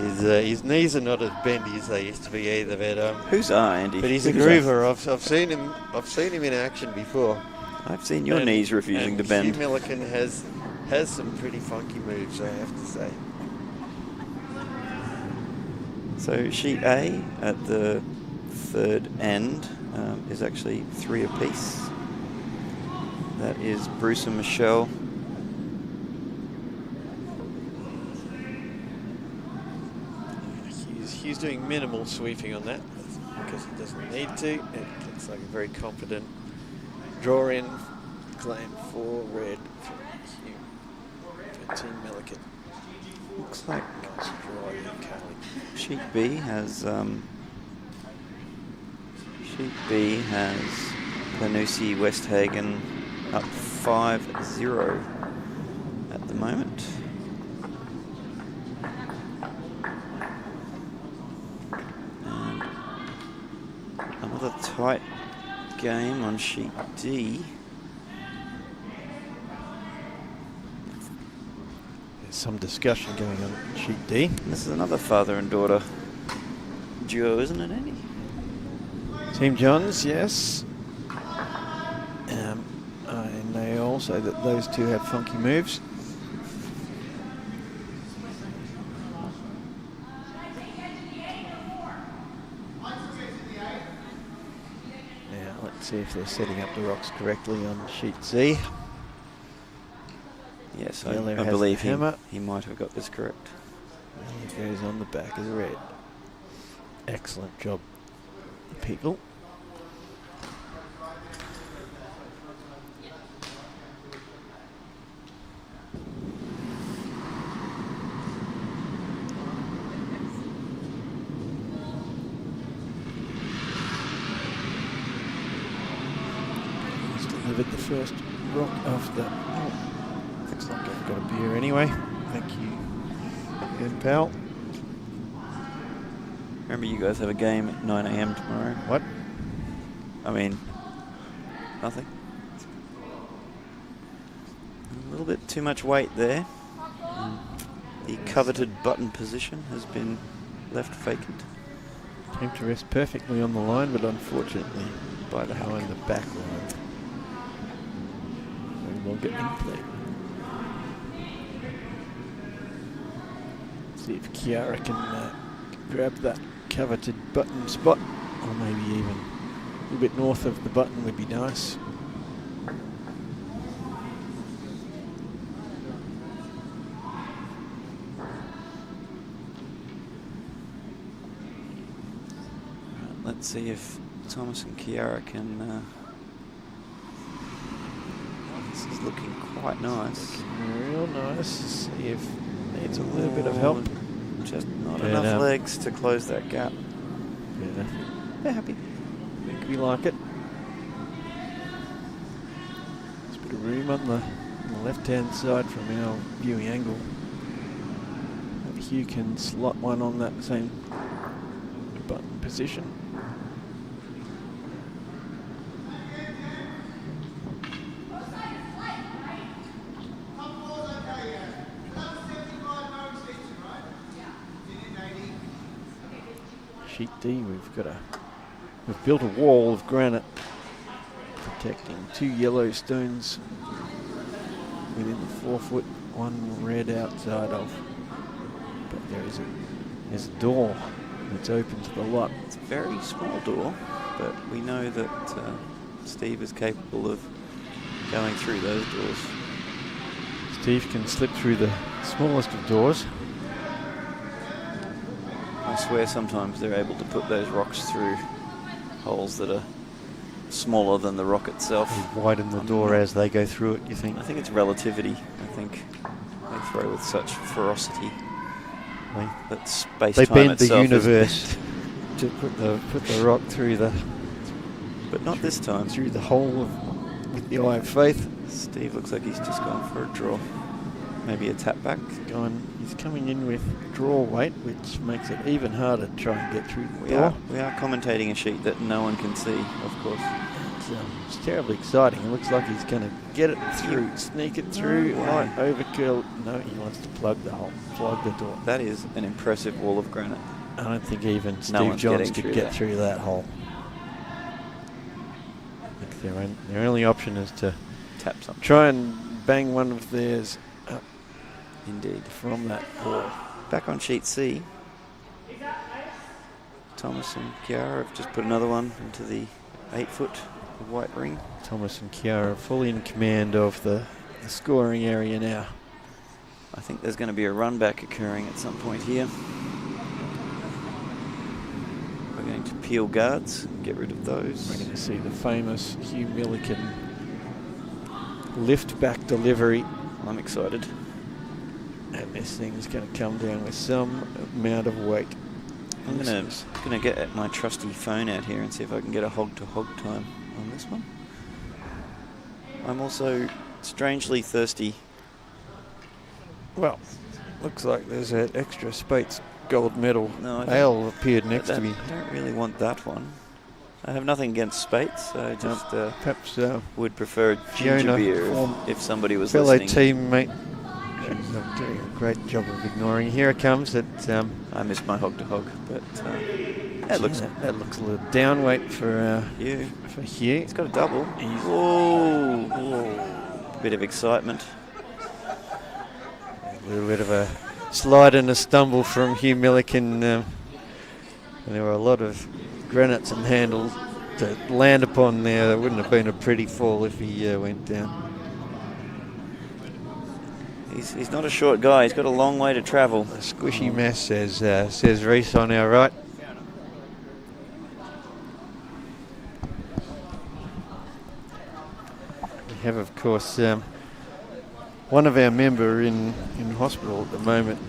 His knees are not as bendy as they used to be either, but who's Andy? But he's a groover. I've seen him in action before. I've seen your knees refusing to bend. Millikin has some pretty funky moves, I have to say. So sheet A at the third end is actually 3 apiece. That is Bruce and Michelle. He's doing minimal sweeping on that because he doesn't need to. It looks like a very confident draw in claim for red for Team Millikin. Looks like sheet B has Panucci Westhagen up 5-0 at the moment. And another tight game on sheet D. There's some discussion going on sheet D. This is another father and daughter duo, isn't it, Andy? Team Johns, yes. And they also that those two have funky moves. Now let's see if they're setting up the rocks correctly on sheet Z. Yes, I believe he might have got this correct. And he goes on the back of the red. Excellent job, people. He's delivered the first rock off the... Oh, looks like I've got a beer anyway. Thank you, good pal. Remember, you guys have a game at 9 AM tomorrow. What? I mean, nothing. A little bit too much weight there. The coveted button position has been left vacant. Came to rest perfectly on the line, but unfortunately by the behind the back line. No longer in play. See if Kiara can grab that coveted button spot, or maybe even a little bit north of the button would be nice. Let's see if Thomas and Kiara can... this is looking quite nice. Looking real nice. See if needs a little bit of help. Just not enough legs to close that gap. Yeah. They're happy. I think we like it. There's a bit of room on the left-hand side from our viewing angle. Maybe Hugh can slot one on that same button position. Sheet D, we've built a wall of granite protecting 2 yellow stones within the 4 foot, 1 red outside of. But there's a door that's open to the lot. It's a very small door, but we know that Steve is capable of going through those doors. Steve can slip through the smallest of doors. I swear sometimes they're able to put those rocks through holes that are smaller than the rock itself. They widen the door as they go through it, you think? I think it's relativity. I think they throw with such ferocity that space-time they bend itself the universe to put the rock through the... But not this time. Through the hole with the eye of faith. Steve looks like he's just gone for a draw. Maybe a tap back. He's coming in with draw weight, which makes it even harder to try and get through the door. We are commentating a sheet that no one can see, of course. It's terribly exciting. It looks like he's going to get it through, sneak it through, might overkill. No, he wants to plug the hole, plug the door. That is an impressive wall of granite. I don't think even No Steve one's Johns getting could through get that. through that hole. I think their only option is to Tap something. try and bang one of theirs up Indeed. from that ball. Back on sheet C, Thomas and Chiara have just put another one into the 8-foot white ring. Thomas and Chiara fully in command of the scoring area now. I think there's going to be a run back occurring at some point here. We're going to peel guards, get rid of those. We're going to see the famous Hugh Millikin lift back delivery. I'm excited. And this thing's going to come down with some amount of weight. I'm going to get my trusty phone out here and see if I can get a hog-to-hog time on this one. I'm also strangely thirsty. Well, looks like there's an extra Spates gold medal. No, I Ale appeared next to me. I don't really want that one. I have nothing against Spates. I just Perhaps would prefer a ginger Fiona, beer if somebody was fellow listening. teammate. She's doing a great job of ignoring. Here it comes. I missed my hog-to-hog, but that looks that looks a little down weight for you. For Hugh. He's got a double. Whoa! Bit of excitement. A little bit of a slide and a stumble from Hugh Millikin. And there were a lot of granites and handles to land upon there. It wouldn't have been a pretty fall if he went down. He's not a short guy. He's got a long way to travel. A squishy mess, says Reese on our right. We have, of course, one of our member in hospital at the moment.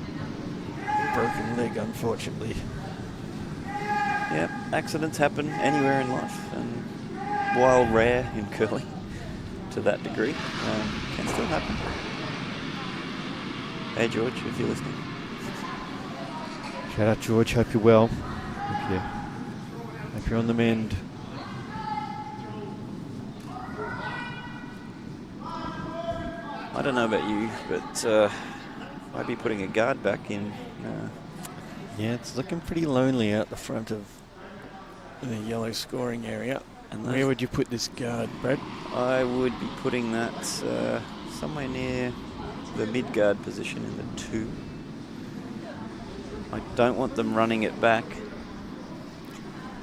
Broken leg, unfortunately. Yep, accidents happen anywhere in life, and while rare in curling to that degree, can still happen. Hey George, if you're listening. Shout out George, hope you're well. Hope you're on the mend. I don't know about you, but I'd be putting a guard back in. Yeah, it's looking pretty lonely out the front of the yellow scoring area. And where would you put this guard, Brad? I would be putting that somewhere near the mid-guard position in the 2. I don't want them running it back.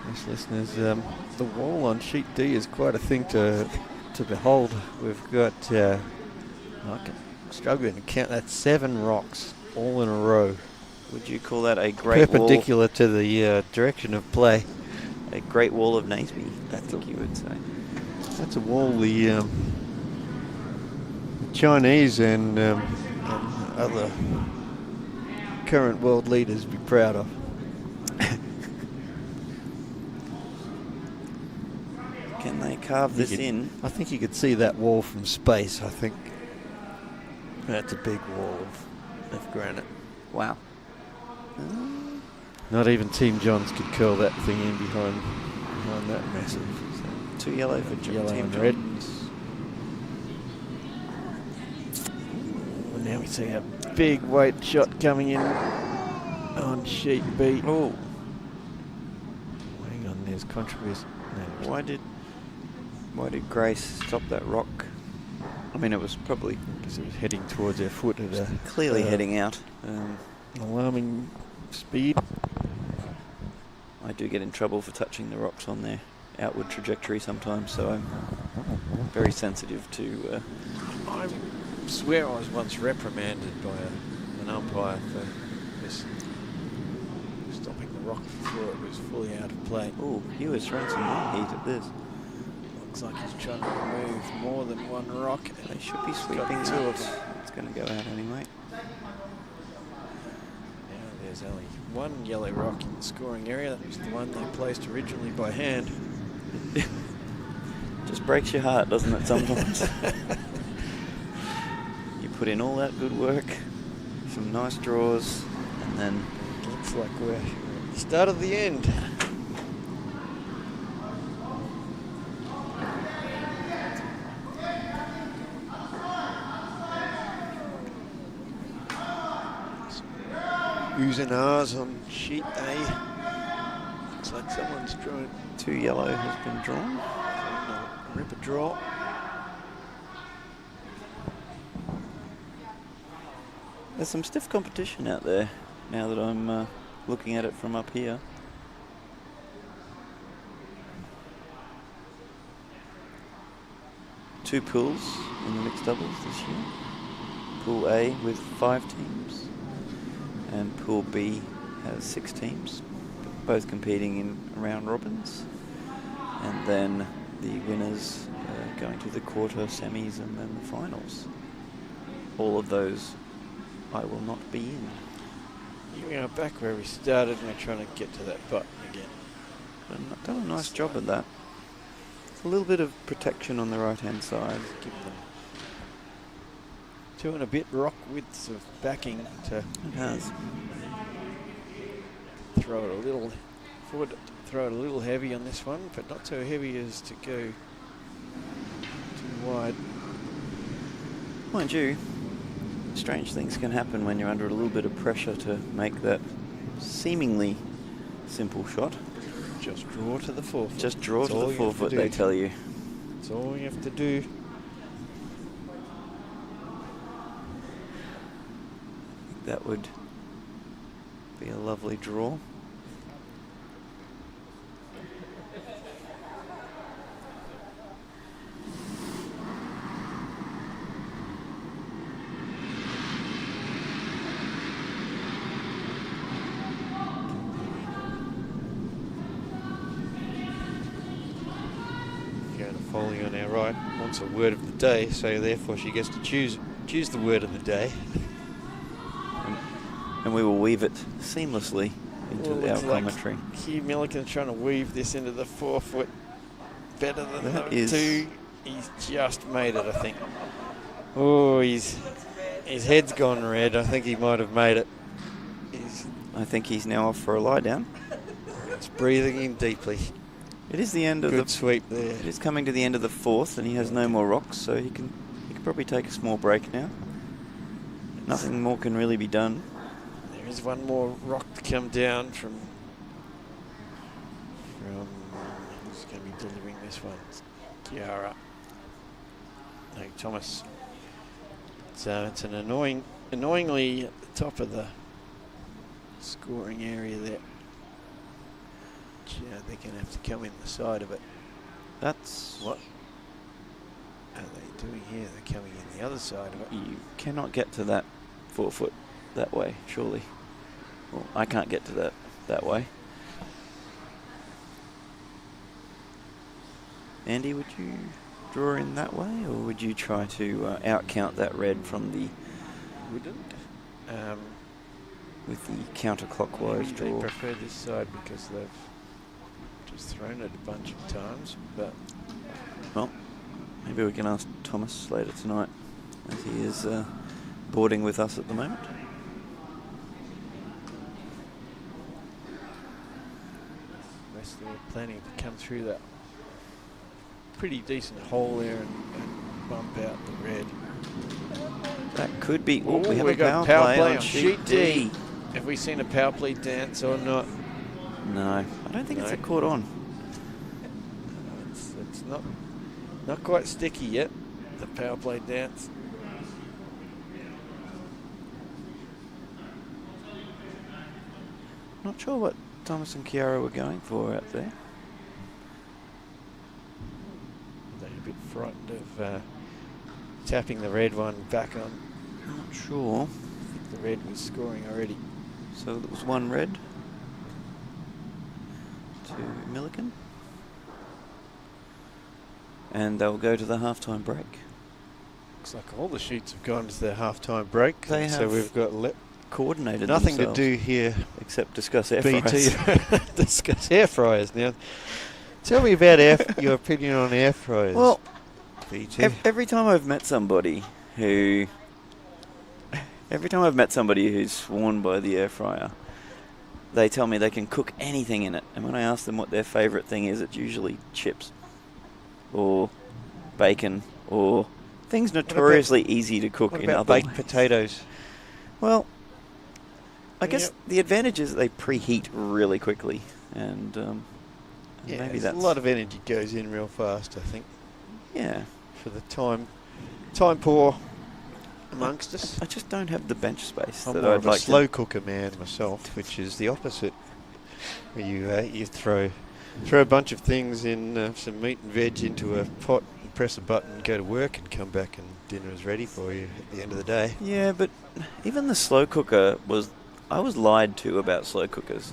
Yes, listeners, the wall on sheet D is quite a thing to behold. We've got, I'm struggling to count that, 7 rocks all in a row. Would you call that a great perpendicular wall? to the direction of play? A great wall of Naseby, I think you would say. That's a wall the Chinese and other current world leaders be proud of. Can they carve this in? I think you could see that wall from space. I think that's a big wall of granite. Wow. Not even Team Johns could curl that thing in behind that massive. So 2 yellow for yellow Team and red. Johns. And now we see a big weight shot coming in on sheet B. Oh, Hang on, there's controversy. No, why did Grace stop that rock? I mean, it was probably because it was heading towards her foot at a clearly heading out. alarming speed. I do get in trouble for touching the rocks on their outward trajectory sometimes, so I'm very sensitive to... I swear I was once reprimanded by an umpire for this, stopping the rock before it was fully out of play. Oh, he was throwing some more heat at this. Looks like he's trying to remove more than one rock. They should be sweeping got 2 of that. them. It's going to go out anyway. Now there's only one yellow rock in the scoring area. That was the one they placed originally by hand. Just breaks your heart, doesn't it, sometimes? You put in all that good work, some nice draws, and then... Looks like we're at the start of the end. Using R's on sheet A. Looks like someone's drawn. 2 yellow has been drawn. Rip a draw. There's some stiff competition out there now that I'm looking at it from up here. Two pools in the mixed doubles this year. Pool A with 5 teams and Pool B has 6 teams, both competing in round robins, and then the winners going to the quarter, semis and then the finals. All of those I will not be in. We are back where we started and we're trying to get to that button again. But I've done a nice job at that. A little bit of protection on the right hand side. Give them 2 and a bit rock widths of backing to It has. throw it a little forward, throw it a little heavy on this one, but not so heavy as to go too wide. Mind you, strange things can happen when you're under a little bit of pressure to make that seemingly simple shot. Just draw to the 4 foot. Just draw That's to all the you 4 have to foot, do. they tell you. That's all you have to do. That would be a lovely draw. Fiona Foley on our right wants a word of the day, so therefore she gets to choose the word of the day. And we will weave it seamlessly into Well, our looks like commentary. Hugh Millikin trying to weave this into the 4 foot better than That the is- 2. He's just made it, I think. Oh, his head's gone red. I think he might have made it. I think he's now off for a lie down. He's breathing in deeply. It is the end of Good the. sweep there. It is coming to the end of the 4th, and he has no more rocks, so he can probably take a small break now. Nothing more can really be done. There is one more rock to come down from who's going to be delivering this one? It's Kiara. No, Thomas. So it's an annoyingly at the top of the scoring area there. Yeah, they're going to have to come in the side of it. That's What are they doing here? They're coming in the other side of it. You cannot get to that 4 foot that way, surely. Well, I can't get to that way. Andy, would you draw in that way, or would you try to outcount that red from the Wouldn't. with the counterclockwise Maybe draw? they prefer this side because they've just thrown it a bunch of times, but Well, maybe we can ask Thomas later tonight, as he is boarding with us at the moment. unless they're planning to come through that pretty decent hole there and bump out the red. That could be. Oh, we have we a got power play on sheet D. Have we seen a power play dance or not? No, I don't think it's No. a caught on. It's not quite sticky yet, the power play dance. Not sure what Thomas and Kiara were going for out there. They're a bit frightened of tapping the red one back on. Not sure. I think the red was scoring already. So there was one red to Millikin. And they'll go to the halftime break. Looks like all the shoots have gone to their half-time break. They so have we've got Coordinated nothing themselves, to do here. except discuss air BT fryers. discuss air fryers now. Tell me about your opinion on air fryers. Well, BT. every time I've met somebody who's sworn by the air fryer, they tell me they can cook anything in it. And when I ask them what their favourite thing is, it's usually chips or bacon or things notoriously easy to cook What in about other baked ways. potatoes? Well, I guess the advantage is they preheat really quickly, and maybe that's a lot of energy goes in real fast, I think. Yeah. For the time poor amongst us. I just don't have the bench space. I'm that more I'd of a like slow cooker man myself, which is the opposite. Where you throw a bunch of things in, some meat and veg into a pot, and press a button, go to work, and come back, and dinner is ready for you at the end of the day. Yeah, but even the slow cooker I was lied to about slow cookers.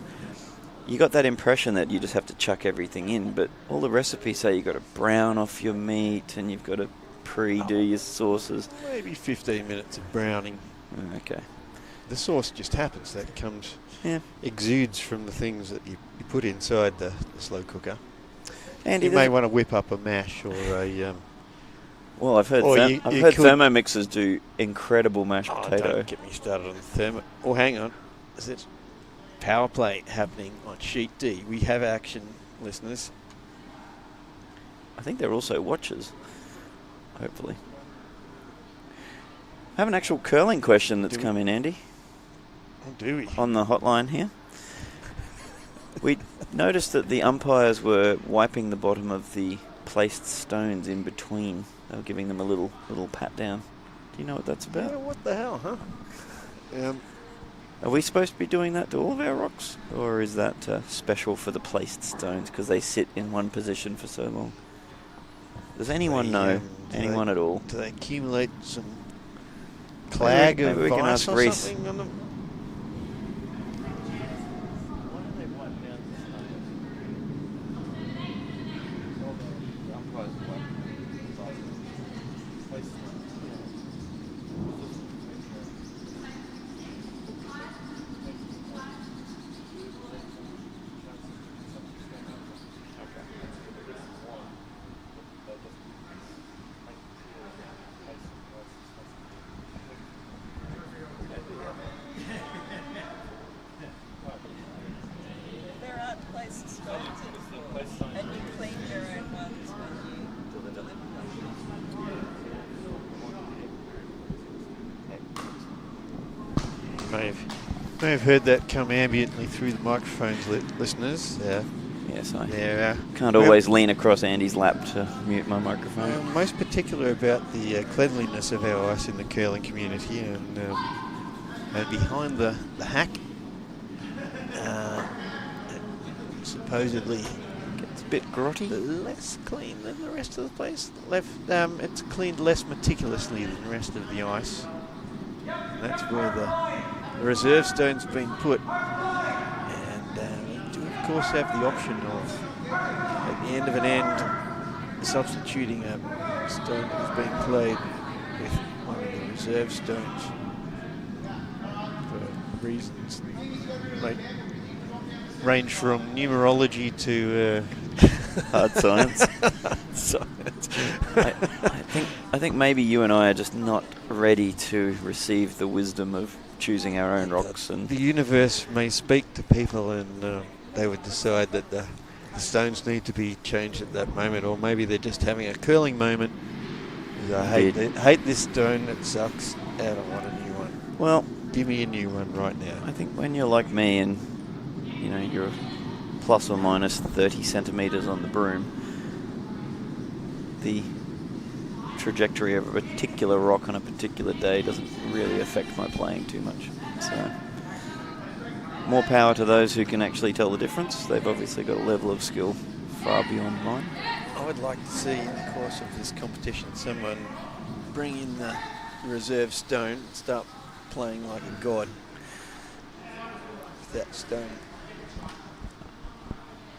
You got that impression that you just have to chuck everything in, but all the recipes say you've got to brown off your meat and you've got to pre-do your sauces. Maybe 15 minutes of browning. Okay. The sauce just happens. That comes, exudes from the things that you put inside the slow cooker. And you may want to whip up a mash or a... well, I've heard Thermomixes do incredible mashed potato. Don't get me started on the thermo... Oh, hang on. There's power play happening on sheet D. We have action, listeners. I think they're also watchers, hopefully. I have an actual curling question that's come in, Andy. Oh, do we? On the hotline here. We noticed that the umpires were wiping the bottom of the placed stones in between. They were giving them a little pat down. Do you know what that's about? Yeah, what the hell, huh? Are we supposed to be doing that to all of our rocks? Or is that special for the placed stones because they sit in one position for so long? Does anyone know? Anyone at all? Do they accumulate some clag of we can ice ask or Reese. something on them? May have heard that come ambiently through the microphones, listeners. Yes, I can't always lean across Andy's lap to mute my microphone. I'm most particular about the cleanliness of our ice in the curling community, and behind the hack, supposedly gets a bit grotty, less clean than the rest of the place. It's cleaned less meticulously than the rest of the ice. And that's where the reserve stone's been put, and we do of course have the option of, at the end of an end, substituting a stone that has been played with one of the reserve stones for reasons that range from numerology to hard science. I think maybe you and I are just not ready to receive the wisdom of choosing our own rocks. And the universe may speak to people, and they would decide that the stones need to be changed at that moment, or maybe they're just having a curling moment. I hate this stone, it sucks, I don't want a new one. Well, give me a new one right now. I think when you're like me and you're plus or minus 30 centimetres on the broom, the trajectory of a particular rock on a particular day doesn't really affect my playing too much. So more power to those who can actually tell the difference. They've obviously got a level of skill far beyond mine. I would like to see, in the course of this competition, someone bring in the reserve stone and start playing like a god with that stone.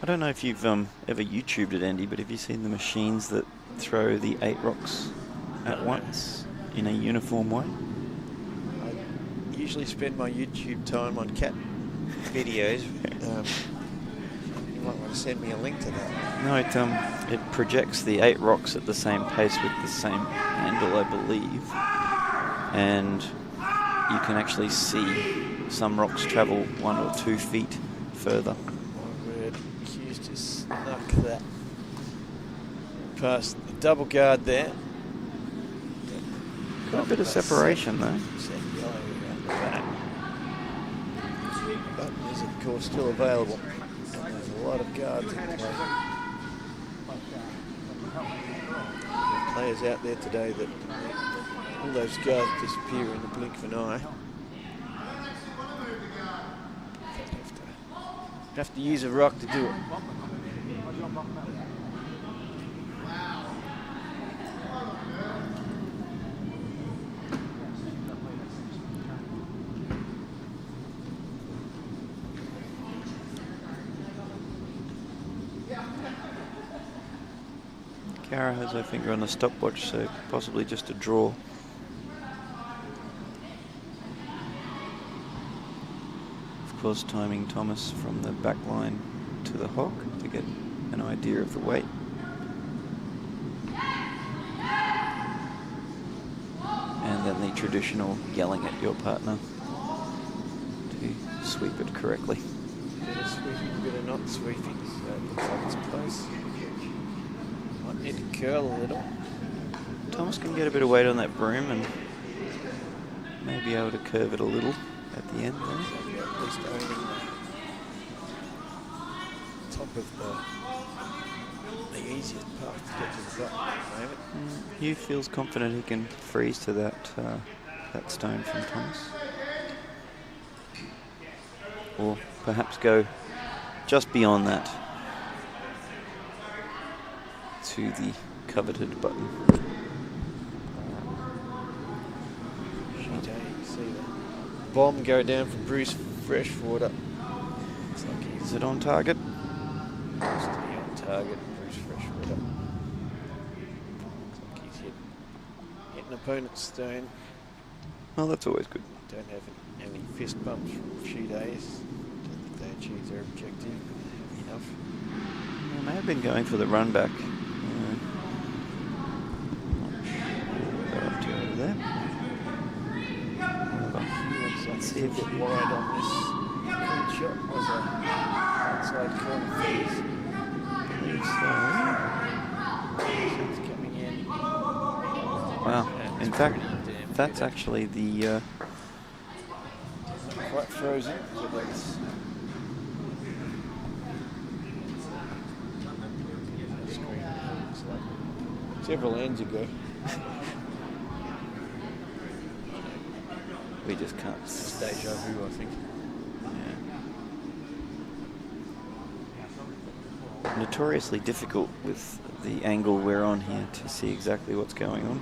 I don't know if you've ever YouTubed it, Andy, but have you seen the machines that throw the 8 rocks at once in a uniform way? I usually spend my YouTube time on cat videos. You might want to send me a link to that. No, it projects the 8 rocks at the same pace with the same handle, I believe. And you can actually see some rocks travel 1 or 2 feet further. Hughes just snuck that past the double guard there. Got a bit of separation though. course still available. And there's a lot of guards in play. There are players out there today that all those guards disappear in the blink of an eye. Have to use a rock to do it. Cara has her finger on the stopwatch, so possibly just a draw. Of course, timing Thomas from the back line to the hock to get an idea of the weight. And then the traditional yelling at your partner to sweep it correctly. Bit of sweeping, bit of not sweeping, so it looks like it's close. Might need to curl a little. Thomas can get a bit of weight on that broom and may be able to curve it a little at the end there. So at least owning the top of the easiest path to get to the bottom at the moment. Hugh feels confident he can freeze to that that stone from Thomas. Or perhaps go just beyond that to the coveted button. See the bomb go down from Bruce Freshwater. Looks like Is it on target? Stay on target, Bruce Freshwater. Looks like he's hit an opponent's stone. Well, that's always good. Don't have any fist bumps from She Days. Don't think they achieved their objective enough. They may have been going for the run back. Up to over there. Let's see if it wide on this good shot was a outside corner freeze. It's coming in. Wow. And In it's fact, pretty damn that's good. actually the Quite frozen, so that's screen looks like several ends ago. we just can't. It's deja vu, I think. Yeah. Notoriously difficult with the angle we're on here to see exactly what's going on.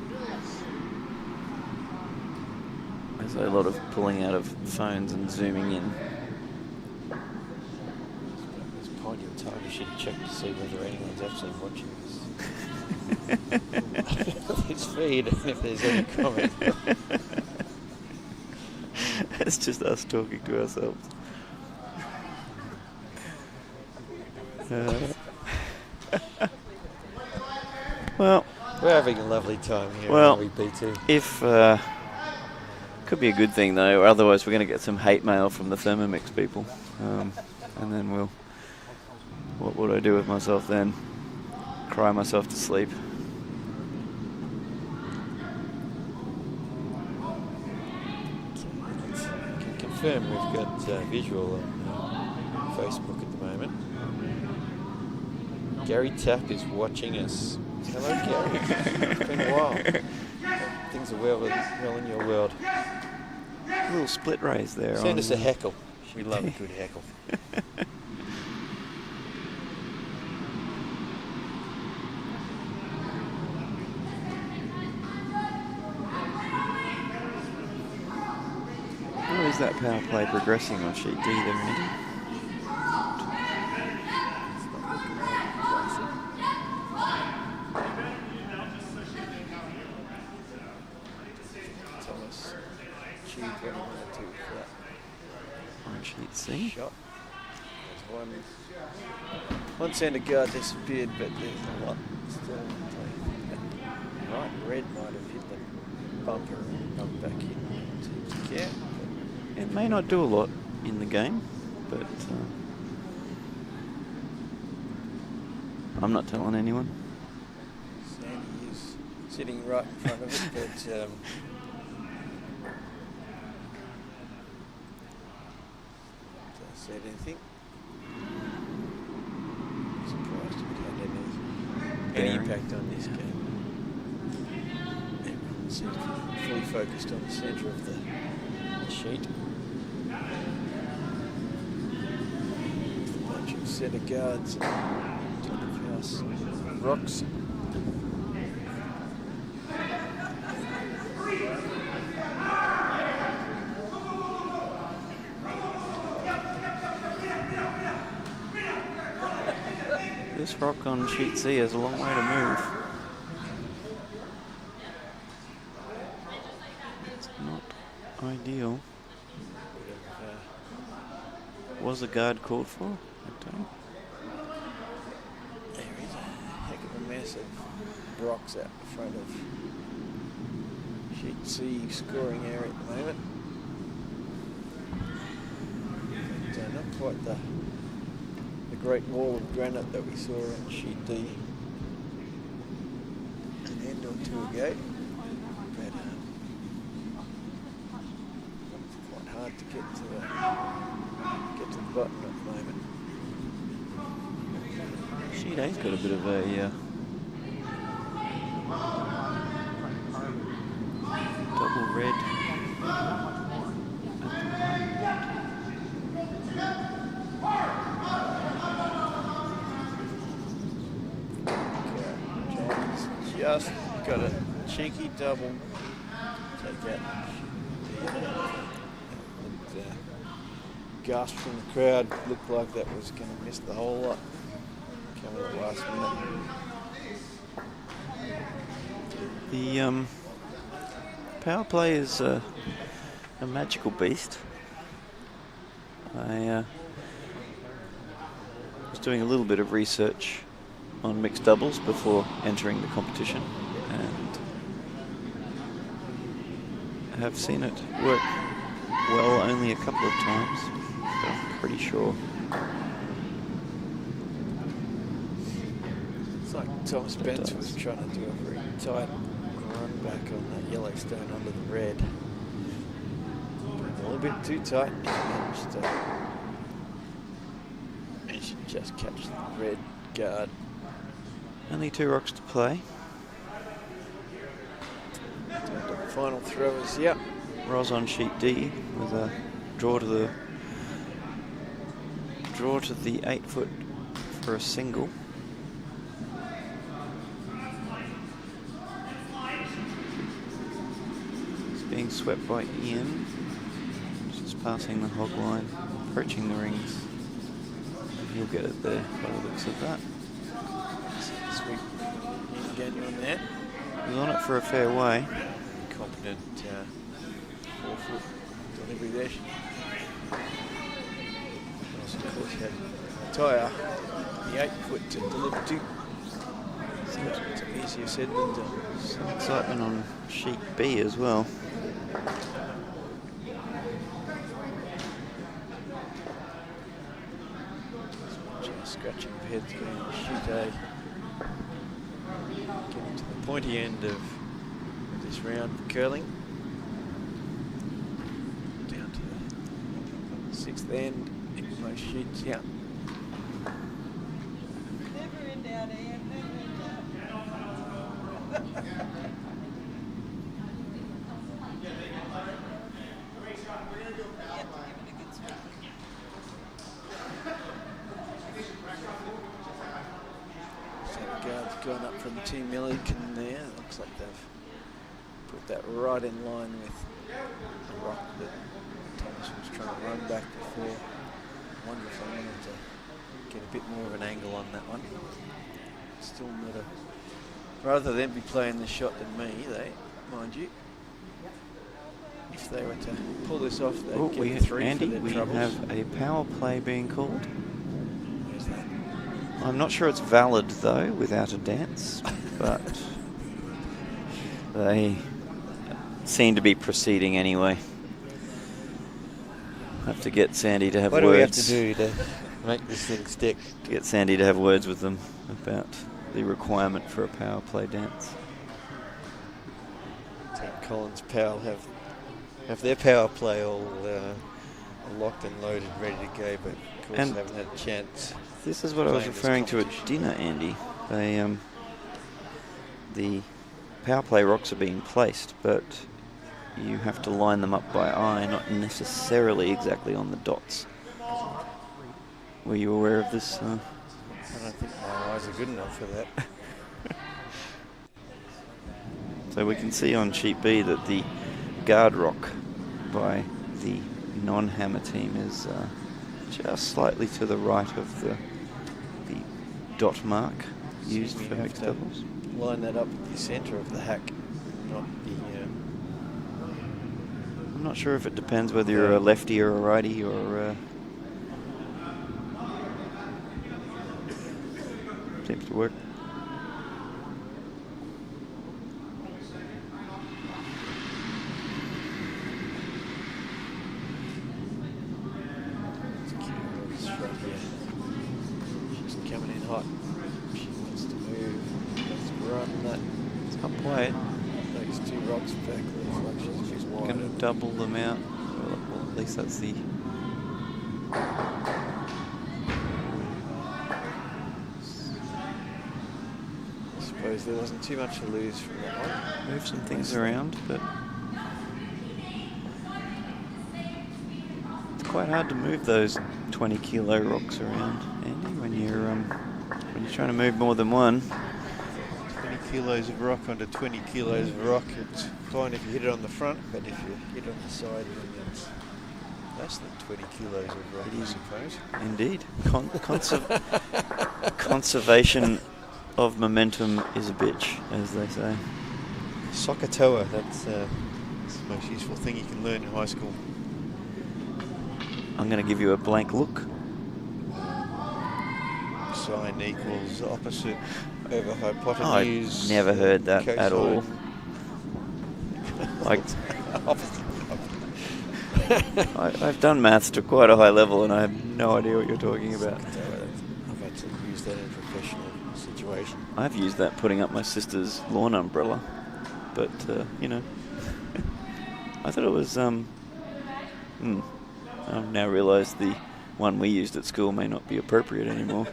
There's a lot of pulling out of phones and zooming in. This point in time you should check to see whether anyone's actually watching this. This feed, and if there's any comment. It's just us talking to ourselves. Well, We're having a lovely time here, Well, aren't we, BT? if could be a good thing though, otherwise we're going to get some hate mail from the Thermomix people, and then what would I do with myself then? Cry myself to sleep. I can confirm we've got visual on Facebook at the moment. Gary Tapp is watching us. Hello, Gary. It's been a while. Things are well in your world. A little split raise there. Send us a heckle. We love a good heckle. How is that power play progressing on sheet D then, Mindy? Thomas achieved what he wanted to with that On sheet C. shot. There's one centre guard disappeared, but there's a lot still in play. Right, red might have hit the bumper and bumped back in to care. It may not do a lot in the game, but I'm not telling anyone. Sandy is sitting right in front of it, but said anything. Surprised it had any impact on this game. Everyone seems to be fully focused on the centre of the sheet. A bunch of centre guards and top of house rocks. This rock on sheet C has a long way to move. It's not ideal. Was the guard called for? I don't know. There is a heck of a mess of rocks out the front of sheet C scoring area at the moment. But, not quite the great wall of granite that we saw on sheet D an end or two ago. But it's quite hard to get to the button at the moment. Sheet A's got a bit of a double red. Just got a cheeky double. Take out the gasp from the crowd. Looked like that was going to miss the whole lot. Coming at the last minute. The power play is a magical beast. I was doing a little bit of research on mixed doubles before entering the competition, and have seen it work well only a couple of times, but I'm pretty sure. It's like Thomas Bence was trying to do a very tight run back on that Yellowstone onto the red. A little bit too tight. He should just catch the red guard. Only 2 rocks to play. Final throwers, yep. Ros on sheet D with a draw to the 8 foot for a single. It's being swept by Ian. Just passing the hog line, approaching the rings. He'll get it there by the looks of that. Sweet Ian on that. He's on it for a fair way. Competent 4 foot delivery there. Also, of course, had Tyre, the 8 foot to deliver to. So it's easier said than done. Some excitement on sheet B as well. Just scratching of heads going to sheet A. Getting to the pointy end of this round of curling. Down to the 6th end in most sheets, yeah. Never in doubt, Ian, never in doubt. Guard's gone up from Team Millikin there. Looks like they've put that right in line with the rock that Thomas was trying to run back before. I wonder if I wanted to get a bit more of an angle on that one. Still not a... Rather than be playing the shot than me, mind you. If they were to pull this off, they'd get 3 Andy, for their we troubles. have a power play being called. Where's that? I'm not sure it's valid though, without a dance, but they seem to be proceeding anyway. Have to get Sandy to have What words. do we have to do to make this thing stick? To get Sandy to have words with them about the requirement for a power play dance. St. Collins Powell have their power play all locked and loaded, ready to go, but of course And haven't had a chance. This is what I was Playing this referring to at competition. dinner, Andy. The power play rocks are being placed, but you have to line them up by eye, not necessarily exactly on the dots. Were you aware of this? I don't think my eyes are good enough for that. So we can see on sheet B that the guard rock by the non-hammer team is just slightly to the right of the dot mark used We for have mixed to doubles. line that up at the centre of the hack, not the. I'm not sure if it depends whether you're a lefty or a righty or. Seems to work. She's coming in hot. She wants to move. Let's run that. It's not quite. Those two rocks back. Looks like she's wide. Going to double them out. Well, at least that's the. I suppose there wasn't too much to lose from that one. Move some things around, but it's quite hard to move those 20 kilo rocks around, Andy, when you're trying to move more than one. 20 kilos of rock onto 20 kilos of rock. It's fine if you hit it on the front, but if you hit it on the side, then it's less than 20 kilos of rock, I suppose. Indeed. Conservation of momentum is a bitch, as they say. Sokotoa, that's the most useful thing you can learn in high school. I'm going to give you a blank look. Sine equals opposite over hypotenuse. I've never heard that at all. Like, I've done maths to quite a high level and I have no idea what you're talking about. I've had to use that in a professional situation. I've used that putting up my sister's lawn umbrella, but you know, I thought it was. I've now realised the one we used at school may not be appropriate anymore.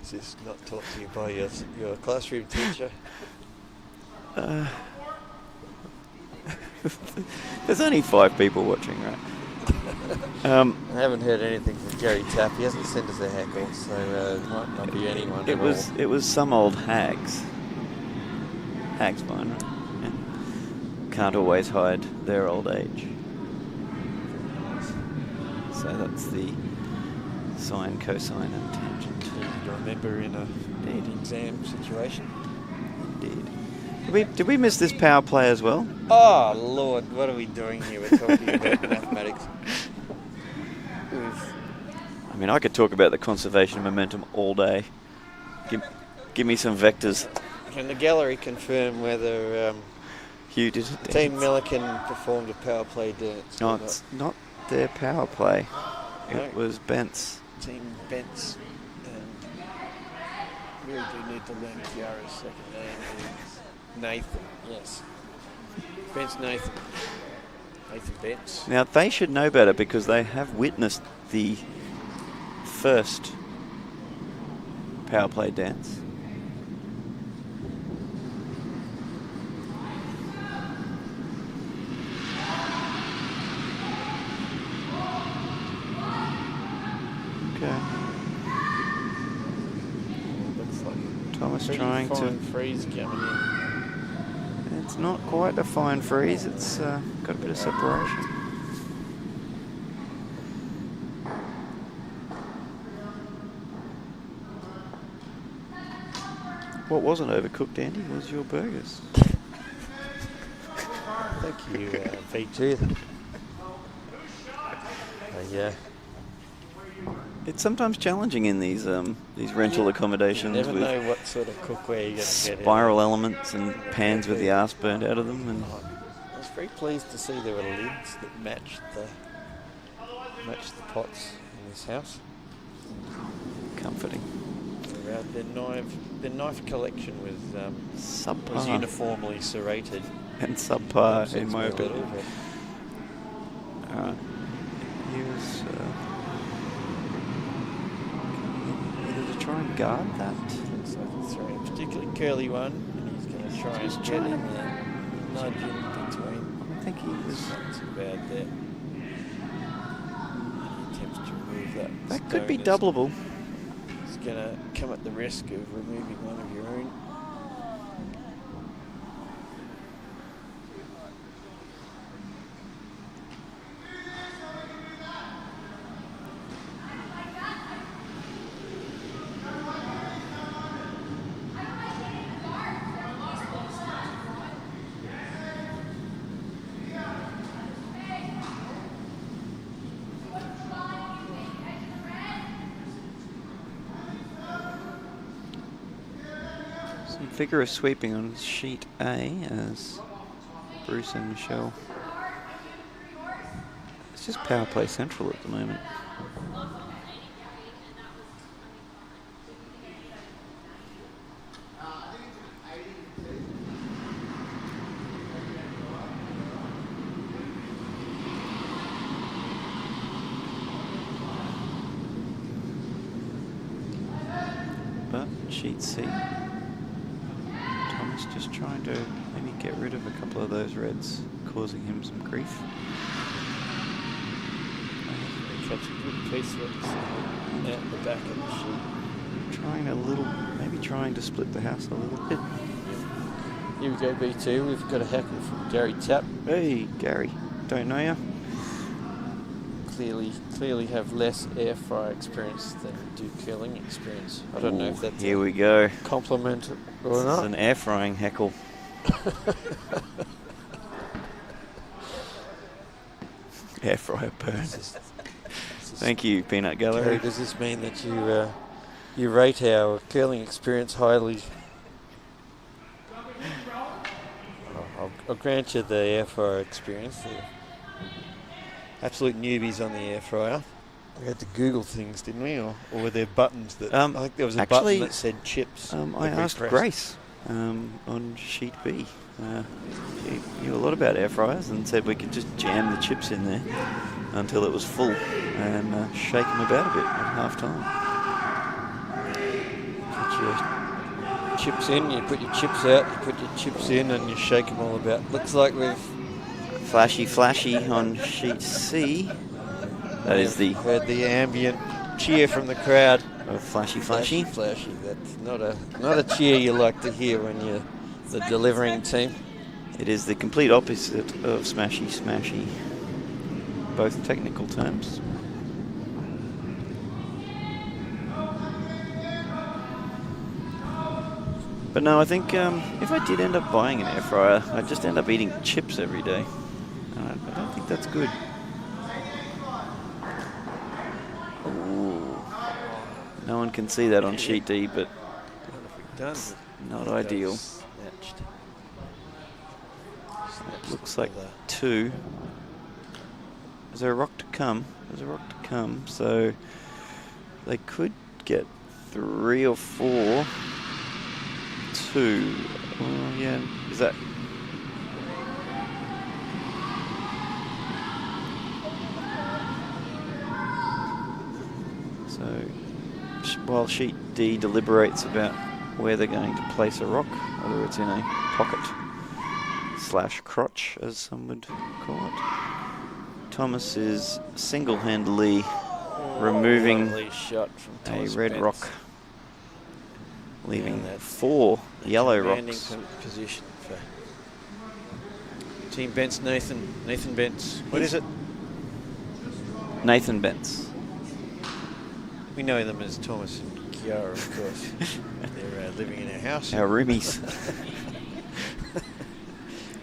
Is this not taught to you by your classroom teacher? There's only 5 people watching, right? I haven't heard anything from Gary Tapp. He hasn't sent us a heckle, so it might not be anyone at all. It was some old hags. Hags fine, right? Yeah. Can't always hide their old age. So that's the sine, cosine, and tangent. Easy to remember in an exam situation. Indeed. Did we miss this power play as well? Oh Lord, what are we doing here? We're talking about mathematics. I mean, I could talk about the conservation of momentum all day. Give me some vectors. Can the gallery confirm whether Hugh did it. Team Millikin performed a power play dance? No, it's not their power play. No. It was Bence. Team Bence. Really do need to learn Kiara's second name. It's Nathan, yes. Bence Nathan. Nathan Bence. Now, they should know better because they have witnessed the first power play dance. Okay. Looks like Thomas pretty trying fine to... freeze coming in. It's not quite a fine freeze. It's got a bit of separation. What wasn't overcooked, Andy, was your burgers. Thank you, V2. Yeah. It's sometimes challenging in these rental accommodations You never with know what sort of cookware you're going to get. spiral elements and pans with the arse burnt out of them. And I was very pleased to see there were lids that matched the pots in this house. comforting. Their knife collection was Subpar. uniformly serrated. And subpar, in my opinion. He was either to try and guard that. Looks like he's throwing a particularly curly one, and he's going to try and Just get trying him and nudge in between. I think he was. Not too bad there. He attempts to remove that. That could be stone. doubleable. It's going to come at the risk of removing one of your own. Some vigorous sweeping on sheet A as Bruce and Michelle. It's just power play central at the moment. But sheet C. Thomas just trying to maybe get rid of a couple of those reds, causing him some grief. Catch a good piece of it out the back of the sheet. Trying a little, maybe trying to split the house a little bit. Here we go, B2. We've got a heckle from Gary Tapp. Hey, Gary, don't know ya. Clearly have less air fryer experience than do curling experience. I don't know if that's Here we go. a compliment or This not. is an air frying heckle. Air fryer burn. Thank you, Peanut Gary, Gallery. does this mean that you rate our curling experience highly? I'll grant you the air fryer experience. They're absolute newbies on the air fryer. We had to Google things, didn't we? Or were there buttons that... I think there was a actually, button that said chips. I that we asked pressed. Grace on sheet B. She knew a lot about air fryers and said we could just jam the chips in there until it was full and shake them about a bit at half time. Put your chips in, you put your chips out, you put your chips in and you shake them all about. Looks like we've... Flashy on sheet C. That is the heard the ambient cheer from the crowd. flashy. Flashy. That's not a cheer you like to hear when you're the delivering team. It is the complete opposite of smashy. Both technical terms. But no, I think if I did end up buying an air fryer, I'd just end up eating chips every day. I don't think that's good. Ooh. No one can see that on sheet D, but it's not ideal. Snatched Looks like the 2. Is there a rock to come? There's a rock to come, so they could get 3 or 4. 2. Oh, yeah, is that... So, while sheet D deliberates about where they're going to place a rock, whether it's in a pocket / crotch, as some would call it, Thomas is single-handedly removing lovely shot from a Thomas red Bence. rock, leaving that 4 yellow Commanding rocks. position for Team Bence. Nathan Bence. What is it? Nathan Bence. We know them as Thomas and Kiara, of course. They're living in our house. Our roomies.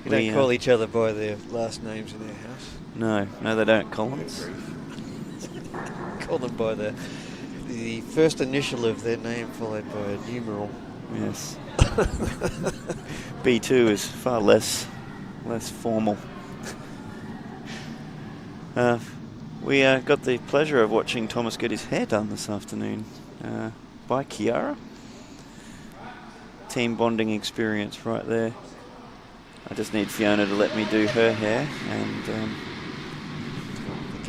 We don't call each other by their last names in our house. No, they don't, Collins. Call them by the first initial of their name followed by a numeral. Yes. B2 is far less formal. We got the pleasure of watching Thomas get his hair done this afternoon by Kiara. Team bonding experience right there. I just need Fiona to let me do her hair, and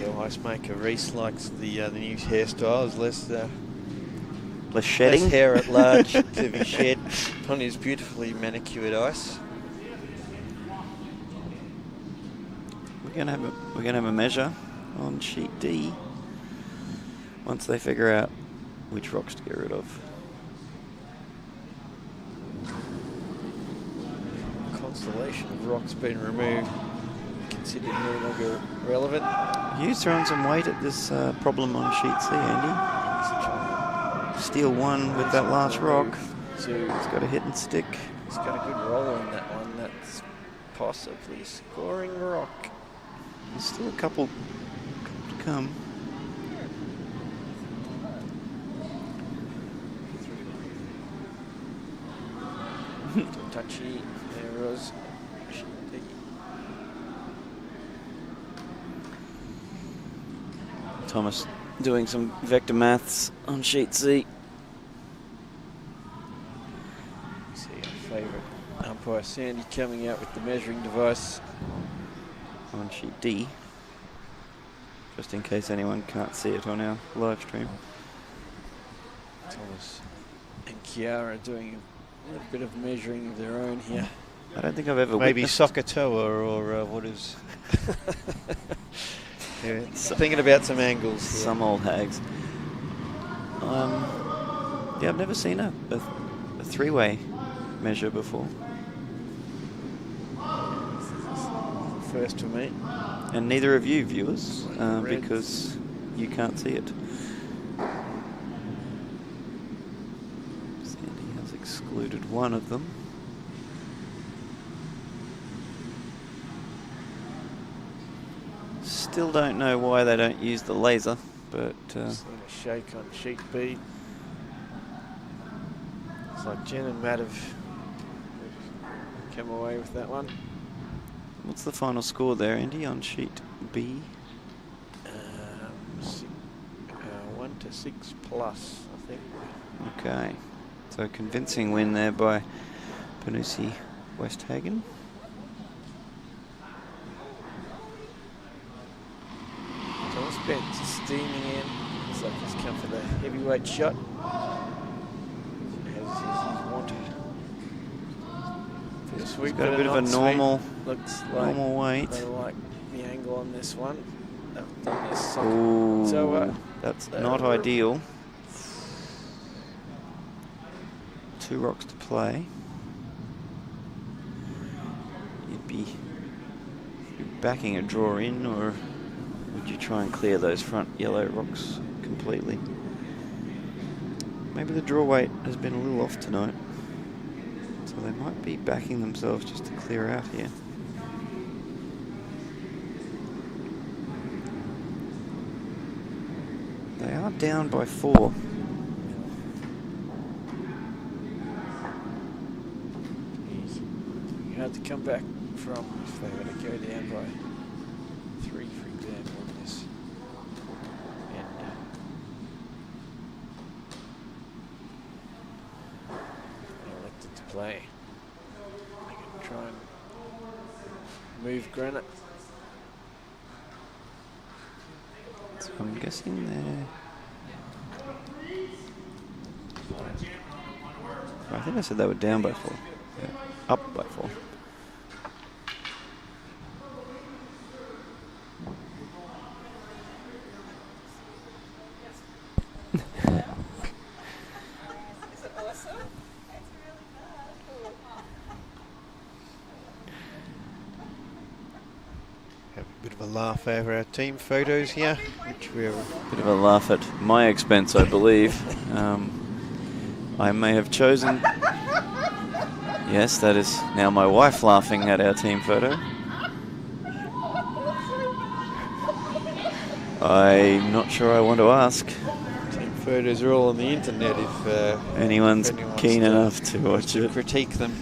our ice maker Reese likes the new hairstyle. There's Less shedding. less hair at large to be shed on his beautifully manicured ice. We're gonna have a measure on sheet D once they figure out which rocks to get rid of. Constellation of rocks being removed, considered no longer relevant. You throwing some weight at this problem on sheet C, Andy? Steal one with that last rock. So It's got a hit and stick. he's got a good roller in that one. That's possibly scoring rock. There's still a couple to come. Touchy. There was. Thomas doing some vector maths on sheet C. See our favourite umpire Sandy coming out with the measuring device. On sheet D, just in case anyone can't see it on our live stream. Thomas and Kiara doing a little bit of measuring of their own here. I don't think I've ever Maybe witnessed Sokotoa or what is... yeah, thinking about some angles here. some old hags. Yeah, I've never seen a three-way measure before. First for me. And neither of you viewers, Red. because you can't see it. Sandy has excluded one of them. Still don't know why they don't use the laser, but Seen a shake on sheet B. It's like Jen and Matt have come away with that one. what's the final score there, Andy, on sheet B? 1 to 6 plus, I think. Okay, so a convincing win there by Panusi Westhagen. Thomas Bence is steaming in. Looks like he's come for the heavyweight shot. As he's wanted. First He's sweep, got a but bit of a not sweep. normal Looks like normal weight. they like the angle on this one. They've done this sock. Ooh, So, that's they're not over. ideal. 2 rocks to play. You'd be backing a draw in, or would you try and clear those front yellow rocks completely? Maybe the draw weight has been a little off tonight, so they might be backing themselves just to clear out here. They are down by 4. You have to come back from if they were to go down by 3, for example, in this. And they elected to play. They can try and move granite. So I'm guessing they're... I think I said they were down by 4. Yeah, up by 4. Is it awesome? It's really cool. Have a bit of a laugh over our team photos here, which we're Bit of a laugh at my expense, I believe. I may have chosen... Yes, that is now my wife laughing at our team photo. I'm not sure I want to ask. team photos are all on the internet if Anyone's keen enough to watch to it. critique them.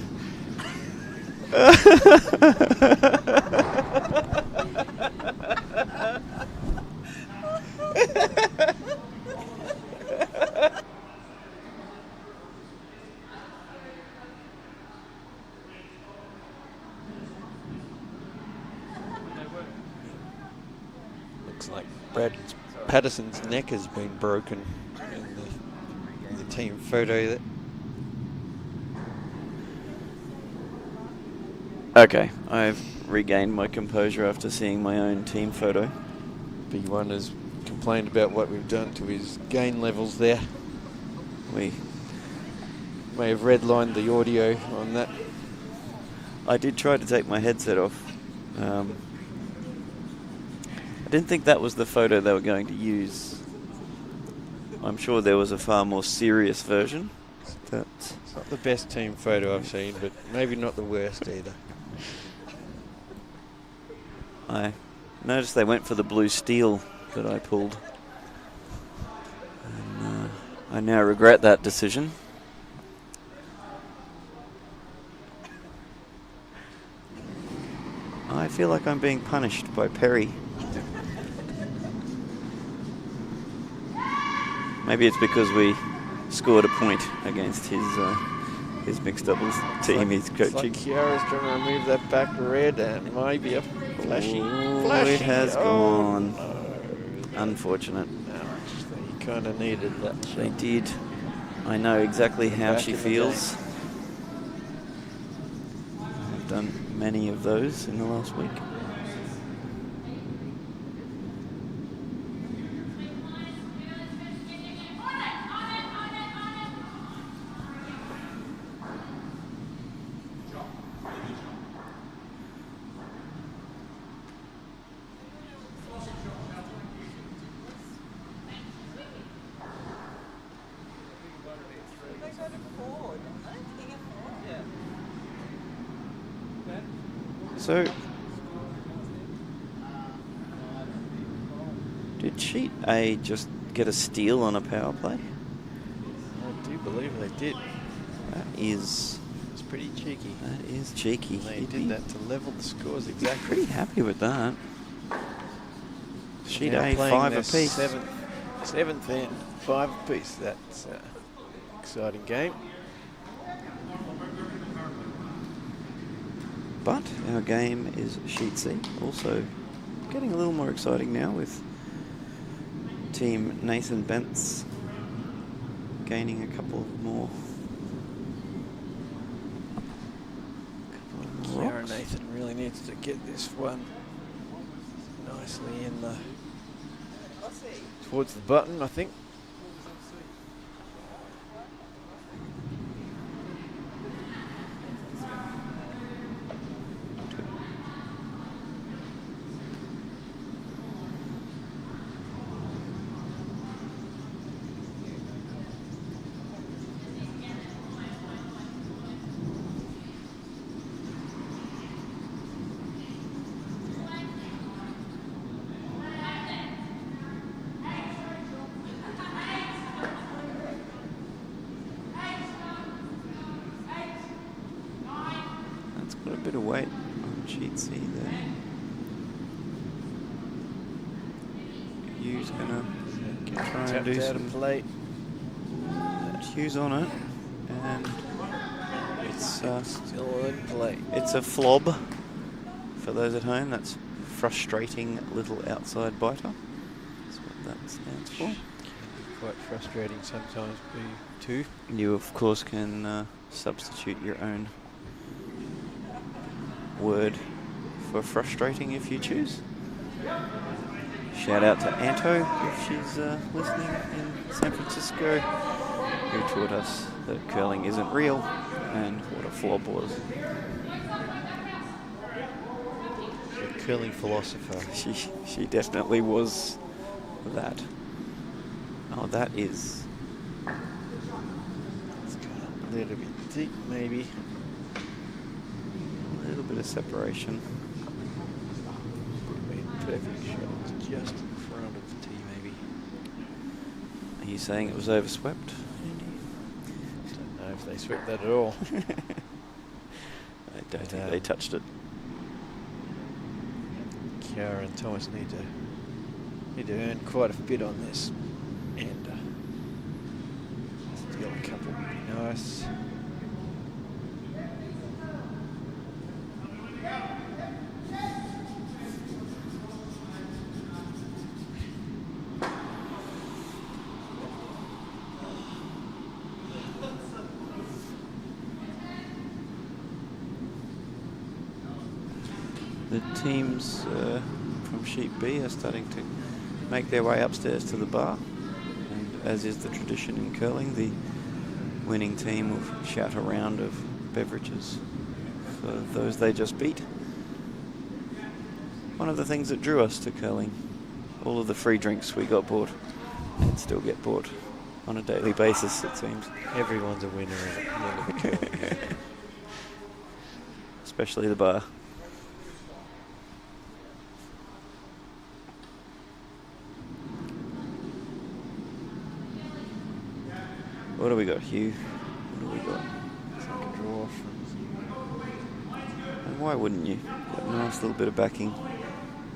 looks like Brad Patterson's neck has been broken in the team photo. That Okay, I've regained my composure after seeing my own team photo. B1 has complained about what we've done to his gain levels there. We May have redlined the audio on that. I did try to take my headset off. I didn't think that was the photo they were going to use. I'm sure there was a far more serious version. It's not the best team photo I've seen, but maybe not the worst either. I noticed they went for the blue steel that I pulled. And, I now regret that decision. I feel like I'm being punished by Perry. Maybe it's because we scored a point against his mixed doubles team he's coaching. It's like Kiara's trying to remove that back red and maybe a flashy. It has gone. No. Unfortunate. He kind of needed that shot. They did. I know exactly how she feels. I've done many of those in the last week. They got it forward, don't they? They get forward. So, did Sheet A just get a steal on a power play? I do believe they did. That is... It's pretty cheeky. That is cheeky. And they He'd did be that to level the scores pretty exactly. happy with that. Sheet Now A, playing 5 their apiece. Seventh and 5 apiece. That's an exciting game. But our game is Sheet C, also getting a little more exciting now with Team Nathan Bence gaining a couple more. Kiara Rocks. Nathan really needs to get this one nicely in the towards the button, I think. That's got a bit of weight on Sheet C there. Hugh's gonna try and do some plate. Hugh's on it, and it's Still in play. it's a flob for those at home. That's frustrating little outside biter. That's what that stands for. Can be quite frustrating sometimes, B2. You of course can substitute your own word for frustrating if you choose. Shout out to Anto if she's listening in San Francisco, who taught us that curling isn't real and what a flob was. A curling philosopher. She definitely was that. Oh, that is... It's got a little bit deep, maybe. a little bit of separation. Perfect shot. It's just in front of the tee, maybe. Are you saying it was overswept? Don't know if they swept that at all. I don't think they touched it. Kiara and Thomas need to earn quite a bit on this, and steal a couple would be nice. The teams from Sheep B are starting to make their way upstairs to the bar. And as is the tradition in curling, the winning team will shout a round of beverages for those they just beat. One of the things that drew us to curling, all of the free drinks we got bought and still get bought on a daily basis, it seems. Everyone's a winner at the end of the curling game. Especially the bar. What do we got, Hugh? What do we got? It's like a draw from... And why wouldn't you? Got a nice little bit of backing.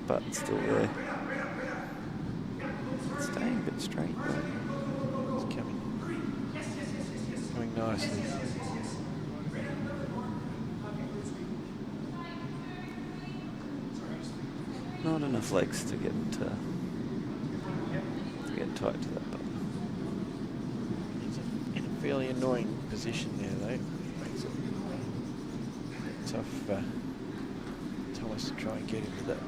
Button still there. It's staying a bit straight though. It's coming nicely. Not enough legs to get tight to that button. It's in a fairly annoying position there, though. Makes it tough. Thomas to try and get into that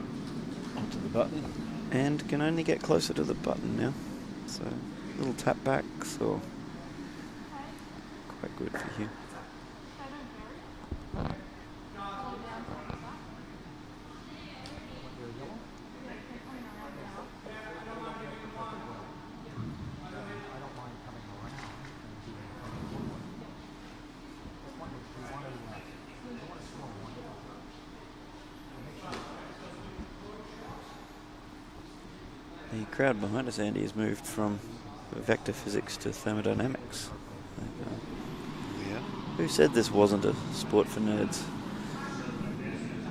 onto the button. And can only get closer to the button now. So little tap backs or quite good for you. The crowd behind us, Andy, has moved from vector physics to thermodynamics. Yeah. Who said this wasn't a sport for nerds?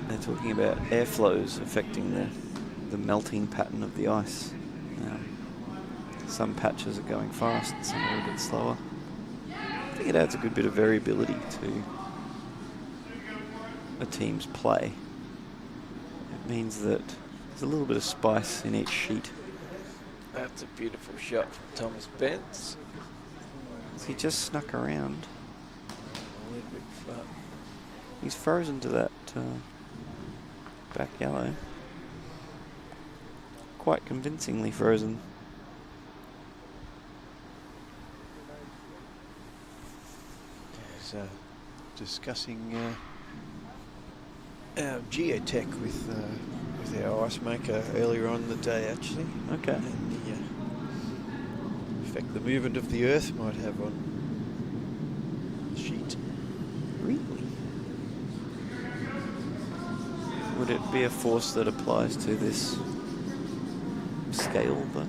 They're talking about airflows affecting the melting pattern of the ice. Some patches are going fast, some are a bit slower. I think it adds a good bit of variability to a team's play. It means that there's a little bit of spice in each sheet. That's a beautiful shot from Thomas Bence. He just snuck around. A little bit fun. He's frozen to that back yellow. Quite convincingly frozen. There's discussing our geotech with our ice maker earlier on in the day, actually. Okay. And the effect the movement of the Earth might have on the sheet. Really? Would it be a force that applies to this scale, though?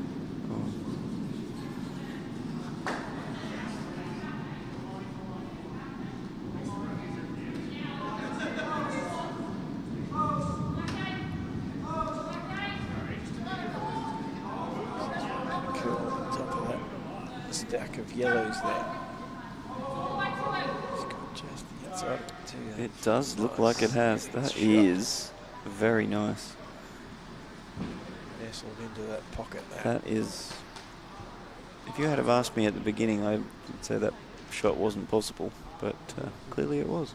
Stack of yellows there. It's got just the outside of it too. It does look like it has. That Shot. is very nice. Nestled into that pocket there. That is... If you had have asked me at the beginning, I would say that shot wasn't possible, but clearly it was.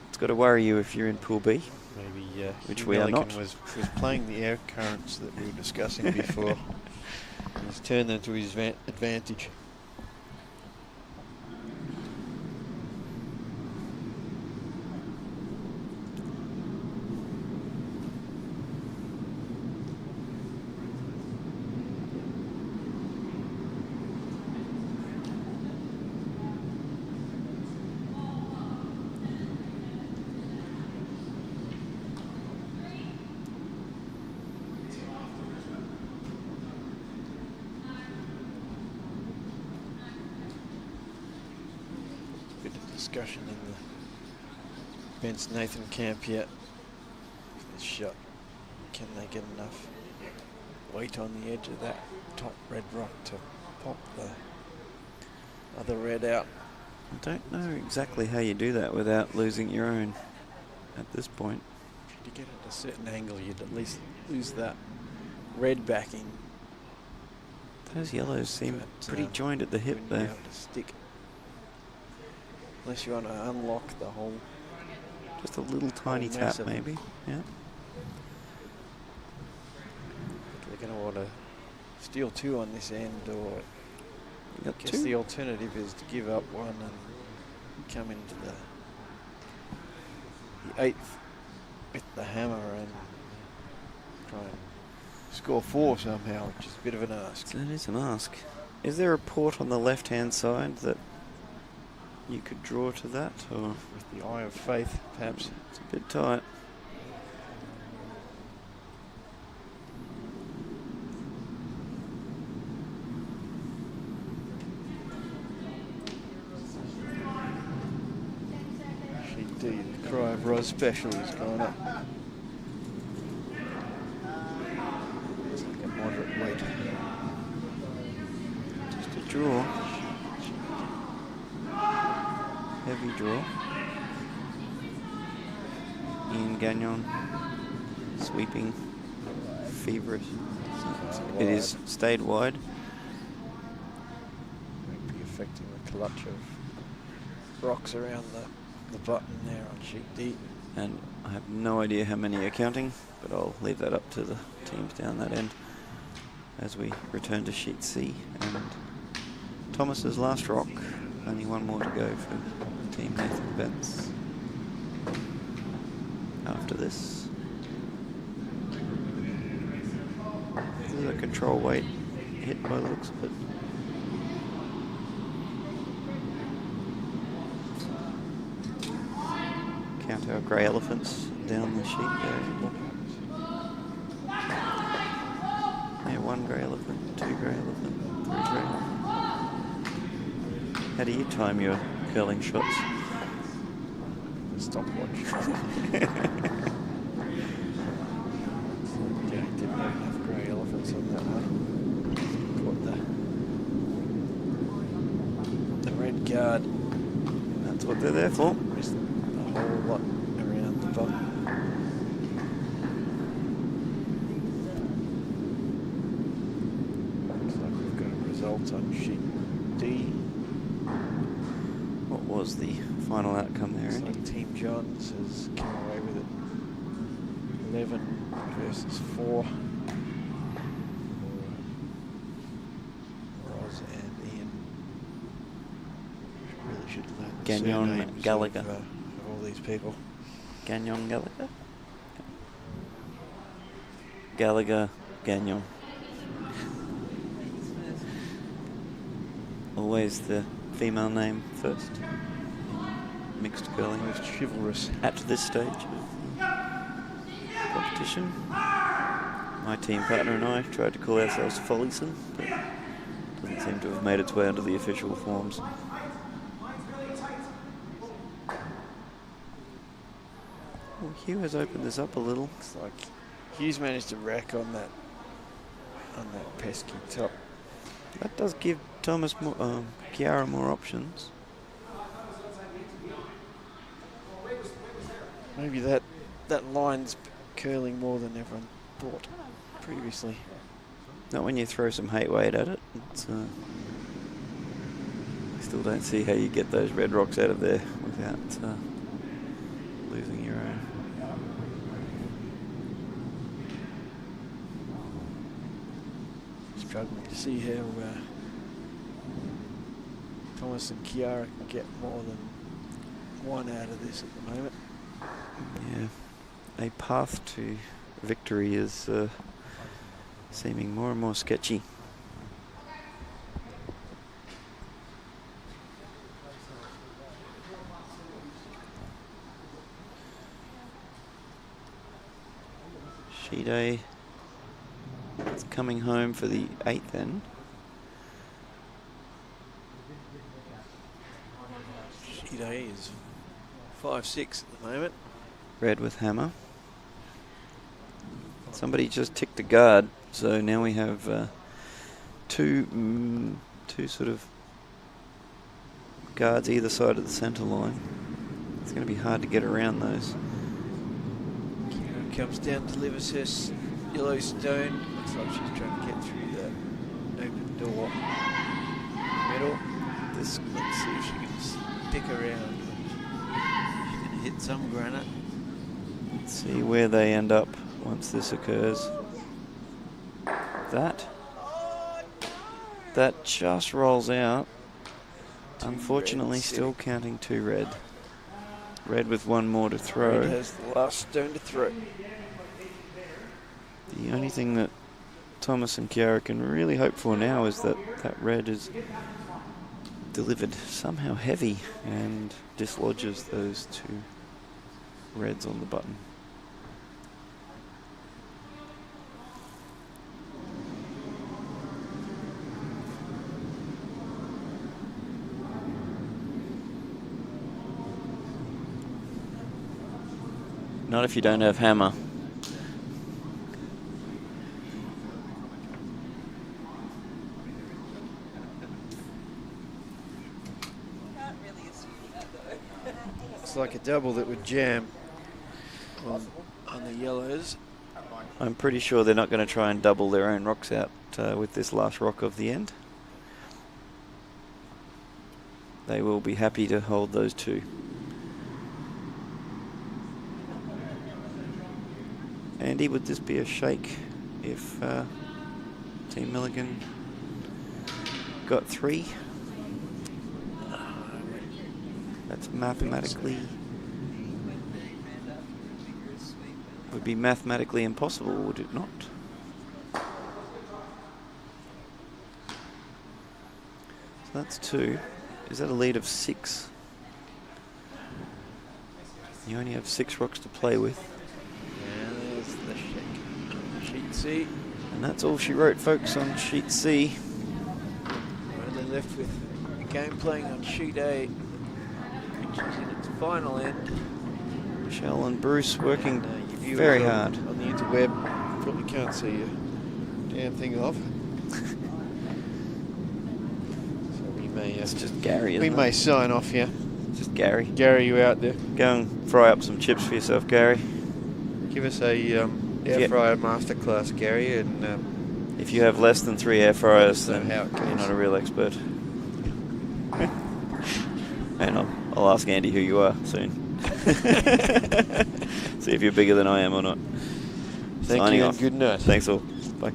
It's got to worry you if you're in Pool B. Maybe which we are Millikin not. was playing the air currents that we were discussing before. He's turned them to his advantage. Discussion in the Bence Nathan camp yet. This shot, can they get enough weight on the edge of that top red rock to pop the other red out? I don't know exactly how you do that without losing your own at this point. To get at a certain angle, you'd at least lose that red backing. Those yellows seem But, pretty joined at the hip wouldn't be there. able to stick. Unless you want to unlock the whole Just a little tiny tap, massive. maybe. Yeah. They're going to want to steal 2 on this end, or You got I guess 2. the alternative is to give up 1 and come into the 8th with the hammer and try and score 4 somehow, which is a bit of an ask. That is an ask. Is there a port on the left-hand side that you could draw to that, or With the eye of faith, perhaps. it's a bit tight? Sheet D, the cry of Ros special has gone up. It's like a moderate weight. Just a draw. Heavy draw. Ian Gagnon sweeping, feverish. It is stayed wide. Might be affecting the clutch of rocks around the button there on sheet D. And I have no idea how many are counting, but I'll leave that up to the teams down that end as we return to sheet C. And Thomas's last rock, only 1 more to go for Team Nathan Bence. After this, this is a control weight hit by the looks of it. Count our grey elephants down the sheet there. Yeah, 1 grey elephant, 2 grey elephant, 3 grey elephant. How do you time your curling shots? The stopwatch. Yeah, didn't have enough grey elephants on that one. Caught the red guard. That's what they're there for. Missed a whole lot around the bottom. Looks like we've got a result on sheet D. What was the final outcome there, Looks Andy? like Team Johns has come away with it. 11 versus 4. Ros and Ian. Really should learn the Gagnon surnames Gallagher. of all these people. Gagnon Gallagher? Gallagher Gagnon. Always the female name first. Mixed curling. Most chivalrous. At this stage of the competition. My team partner and I tried to call ourselves Follyson, but doesn't seem to have made its way onto the official forms. Well, Hugh has opened this up a little. Looks like Hughes managed to rack on that pesky top. That does give Thomas more, Chiara more options. Maybe that line's curling more than everyone thought previously. Not when you throw some hate weight at it. It's, I still don't see how you get those red rocks out of there without losing your own. Struggling to see how Thomas and Chiara can get more than 1 out of this at the moment. Yeah, a path to victory is seeming more and more sketchy. Sheet A is coming home for the 8th end. Sheet A is 5-6 at the moment. Red with hammer. Somebody just ticked a guard, so now we have two sort of guards either side of the centre line. It's going to be hard to get around those. Chiara comes down, delivers her yellow stone. Looks like she's trying to get through the open door. Middle. Let's see if she can stick around. She's going to hit some granite. Let's see where they end up once this occurs. That just rolls out. Unfortunately, still counting 2 red. Red with 1 more to throw. Red has the last stone to throw. The only thing that Thomas and Kiara can really hope for now is that that red is delivered somehow heavy and dislodges those 2 reds on the button. Not if you don't have hammer. Can't really assume that though. It's like a double that would jam on the yellows. I'm pretty sure they're not going to try and double their own rocks out with this last rock of the end. They will be happy to hold those 2. Andy, would this be a shake if Team Millikin got 3? That's mathematically... would be mathematically impossible, would it not? So that's 2. Is that a lead of 6? You only have 6 rocks to play with. And there's the shake. Sheet C. And that's all she wrote, folks, on sheet C. We're only left with the game playing on sheet A, which is in its final end. Michelle and Bruce working Your viewers very hard. on the interweb probably can't see a damn thing of. So we may It's just Gary, we isn't may it? sign off here. Just Gary. Gary, you out there? Go and fry up some chips for yourself, Gary. Give us a air fryer masterclass, Gary, and If you have less than 3 air fryers, Let us then know how it you're goes. not a real expert. And I'll ask Andy who you are soon. See if you're bigger than I am or not. thank Signing you off. and good night. Thanks all. Bye.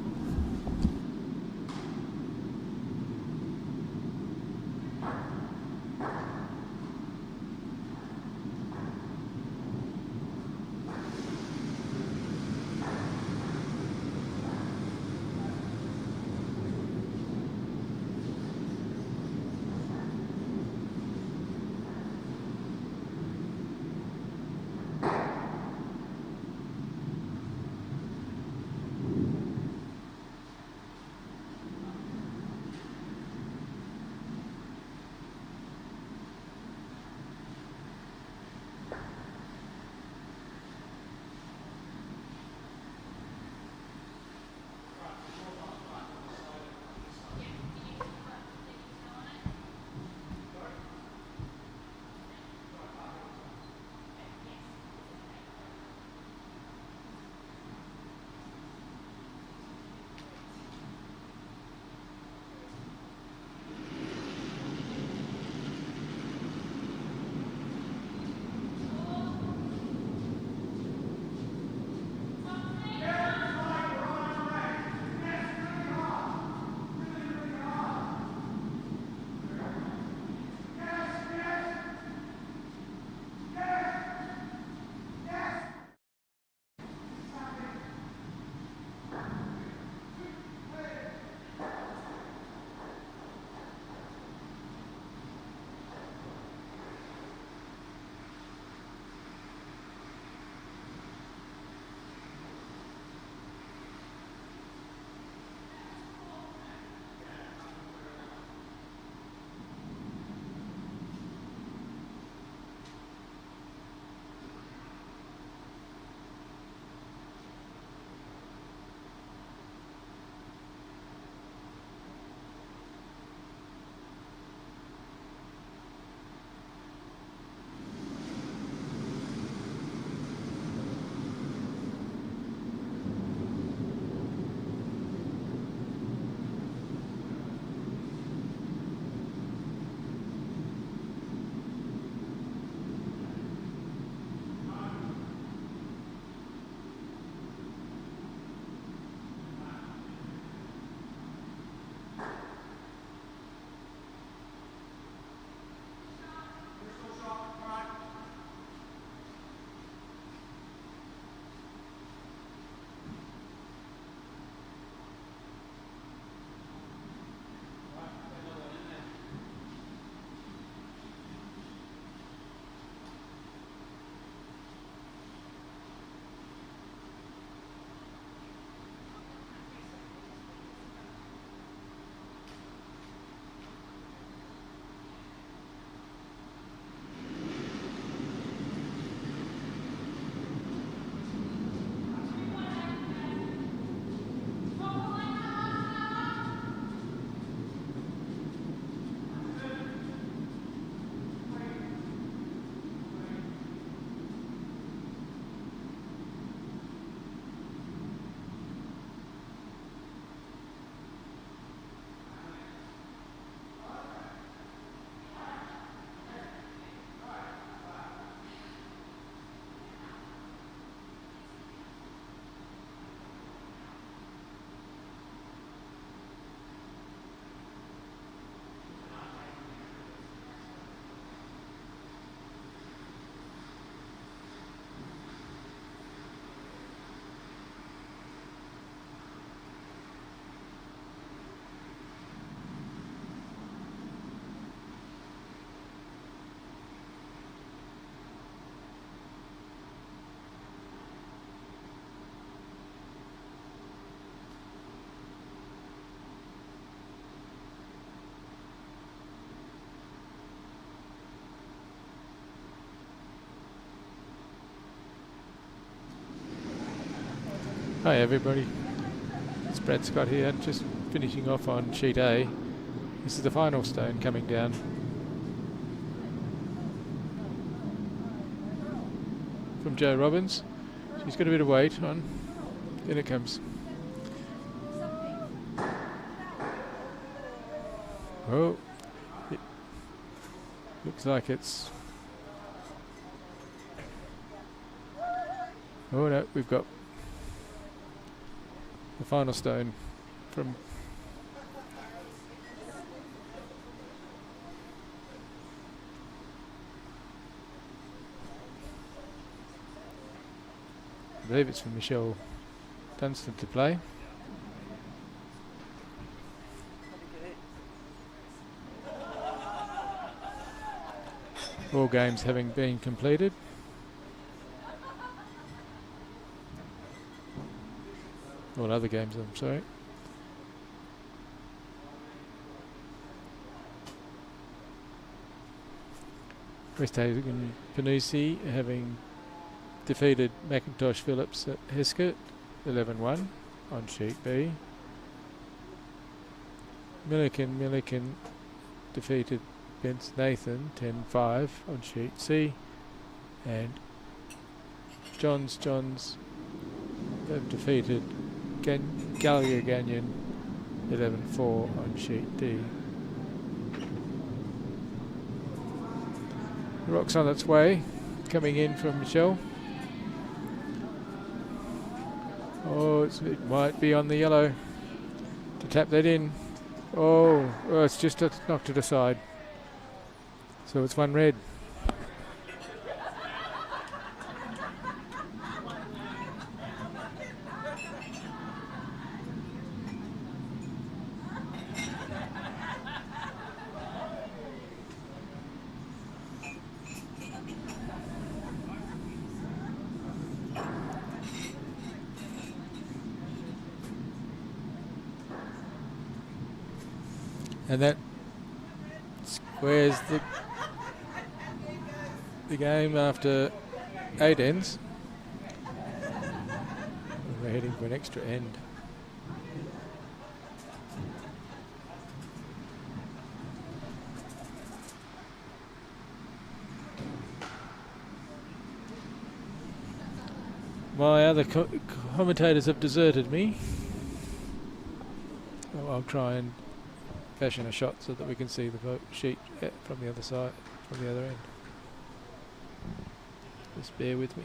Hi everybody, it's Brad Scott here, just finishing off on sheet A. This is the final stone coming down. From Jo Robbins. She's got a bit of weight on. In it comes. Oh, it looks like it's... Oh no, we've got the final stone from I believe it's from Michelle Dunstan to play. All games having been completed. All other games, I'm sorry. West Hagen Panusi having defeated McIntosh Phillips at Heskett 11-1 on sheet B. Millikin defeated Bence Nathan 10-5 on sheet C, and Johns have defeated Gallia Gagnon 11-4 on sheet D. The rock's on its way, coming in from Michelle. Oh, it might be on the yellow to tap that in. Oh, it's just knocked it aside. So it's one red. And that squares the game after 8 ends. And we're heading for an extra end. My other commentators have deserted me. Oh, I'll try and fashion a shot so that we can see the sheet from the other side, from the other end. Just bear with me.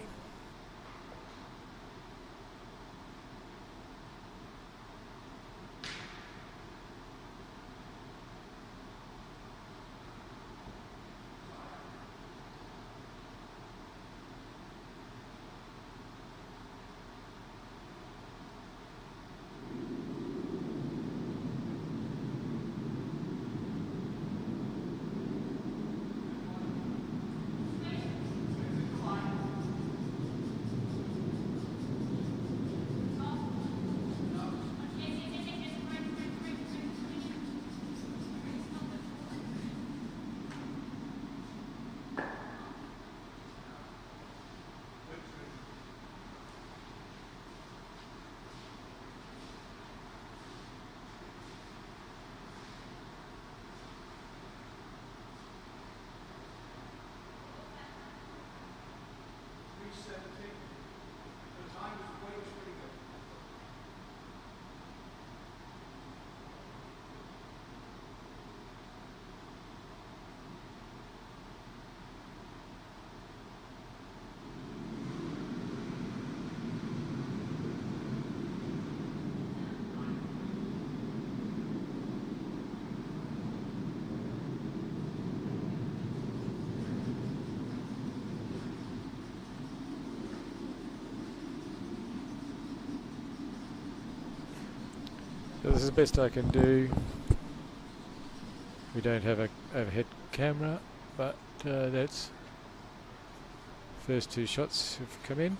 So this is the best I can do. We don't have a overhead camera, but that's first two shots have come in.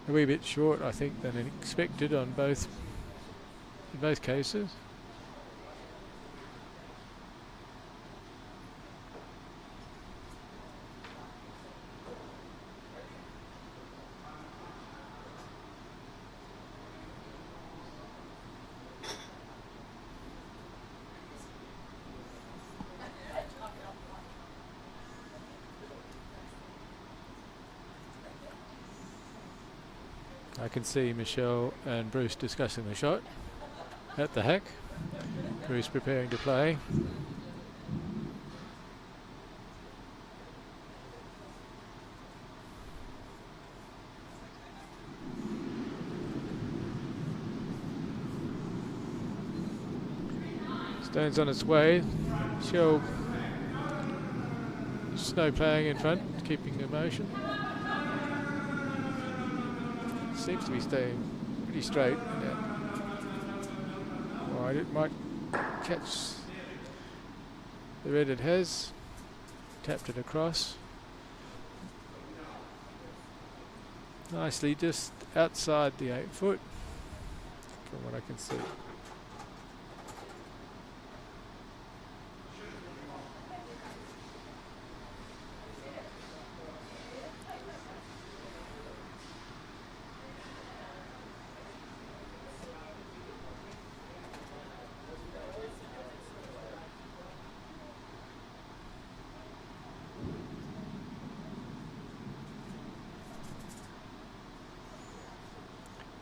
A wee bit short, I think, than expected on in both cases. I can see Michelle and Bruce discussing the shot at the hack. Bruce preparing to play. Stone's on its way. Michelle, Snow playing in front, keeping the motion. Seems to be staying pretty straight. Wide, it might catch the red it has. Tapped it across. Nicely just outside the 8 foot from what I can see.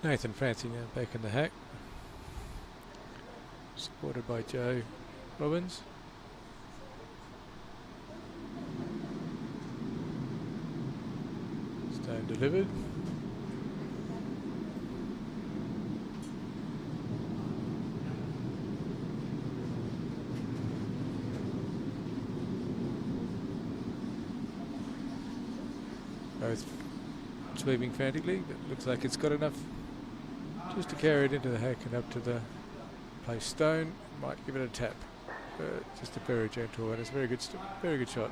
Nathan Francie now back in the hack, supported by Joe Robbins. Stone delivered. Both sweeping frantically, but looks like it's got enough just to carry it into the hack and up to the place. Stone might give it a tap, just a very gentle one. It's a very good shot.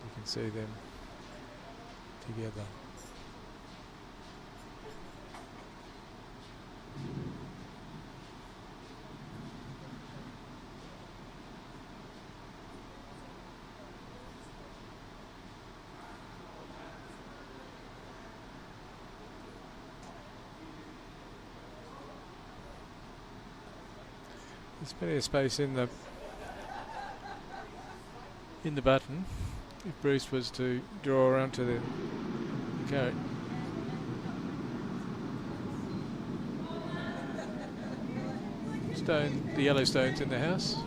You can see them together. There's plenty of space in the button if Bruce was to draw around to the carrot. Stone, the yellow stone's in the house.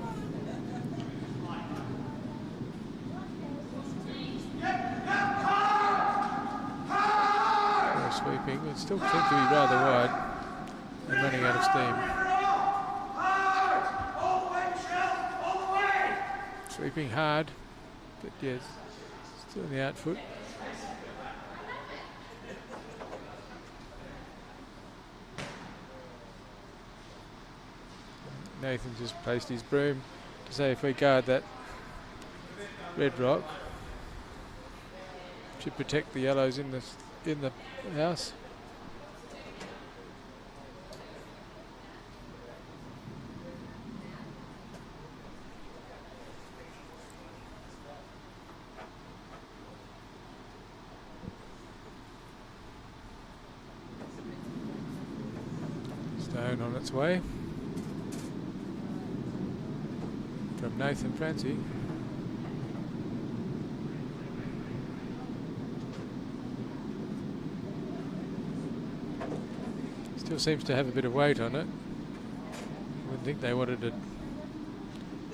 Sweeping, it still seems to be rather wide and running out of steam. Sweeping hard, but yes, still in the outfoot. Nathan just placed his broom to say if we guard that red rock, should protect the yellows in the house. Stone on its way from Nathan Francie. Still seems to have a bit of weight on it. I wouldn't think they wanted to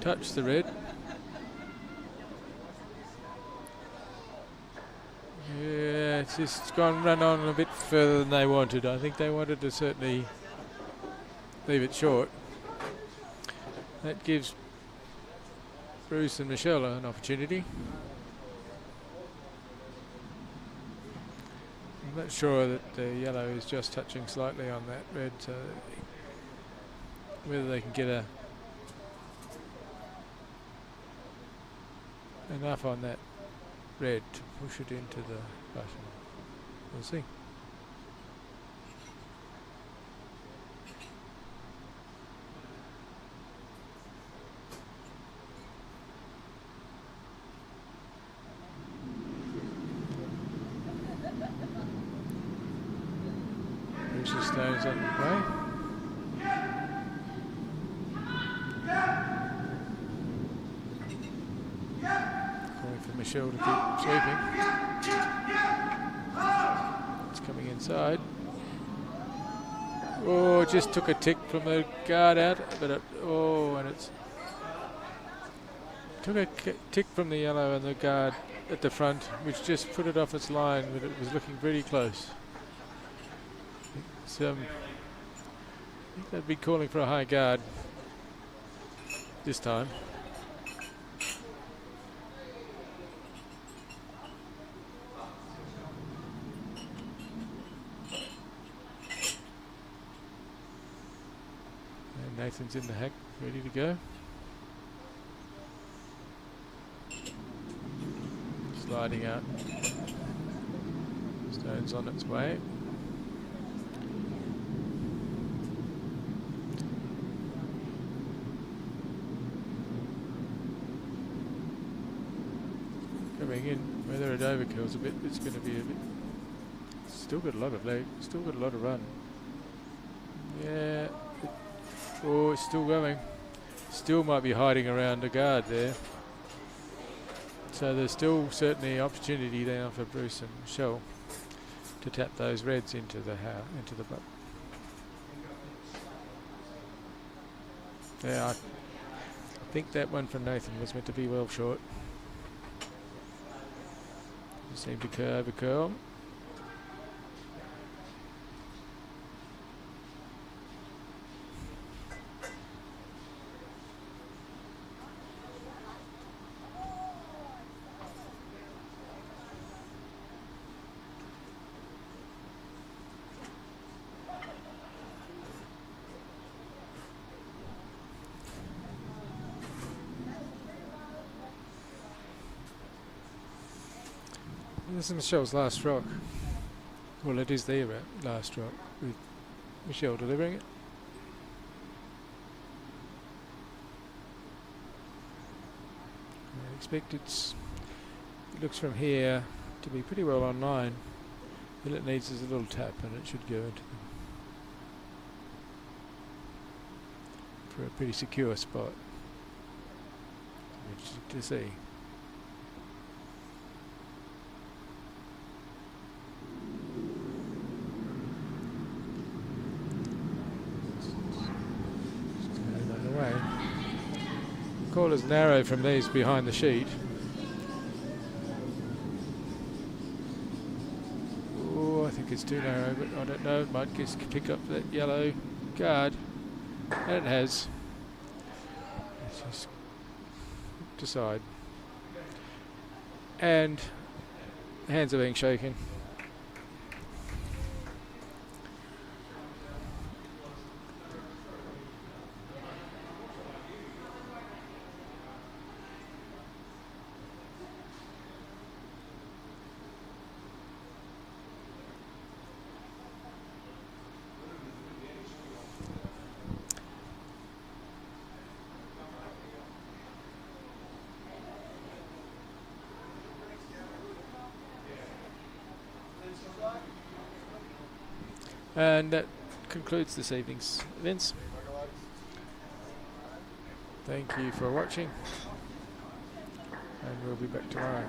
touch the red. Yeah, it's just run on a bit further than they wanted. I think they wanted to certainly leave it short. That gives Bruce and Michelle an opportunity. I'm not sure that the yellow is just touching slightly on that red, so whether they can get enough on that red to push it into the button. We'll see. Stones on the way. Calling for Michelle to keep sweeping. coming inside. Oh, just took a tick from the guard out, but and it's took a tick from the yellow and the guard at the front, which just put it off its line, but it was looking pretty close. I think they'd be calling for a high guard this time. And Nathan's in the hack, ready to go. Sliding out. Stone's on its way. Coming in, whether it overkills a bit, it's going to be a bit. Still got a lot of leg, still got a lot of run. Yeah. It's still going. Still might be hiding around the guard there. So there's still certainly opportunity there for Bruce and Michelle to tap those reds into the butt. Yeah, I think that one from Nathan was meant to be well short. Seemed to overcurl. This is Michelle's last rock. Well, it is their last rock, with Michelle delivering it. I expect it looks from here to be pretty well online. All it needs is a little tap and it should go into for a pretty secure spot. Interesting to see. Call is narrow from these behind the sheet. Oh, I think it's too narrow, but I don't know. It might just pick up that yellow guard, and it has. Let's just decide. And hands are being shaken. And that concludes this evening's events. Thank you for watching, and we'll be back tomorrow.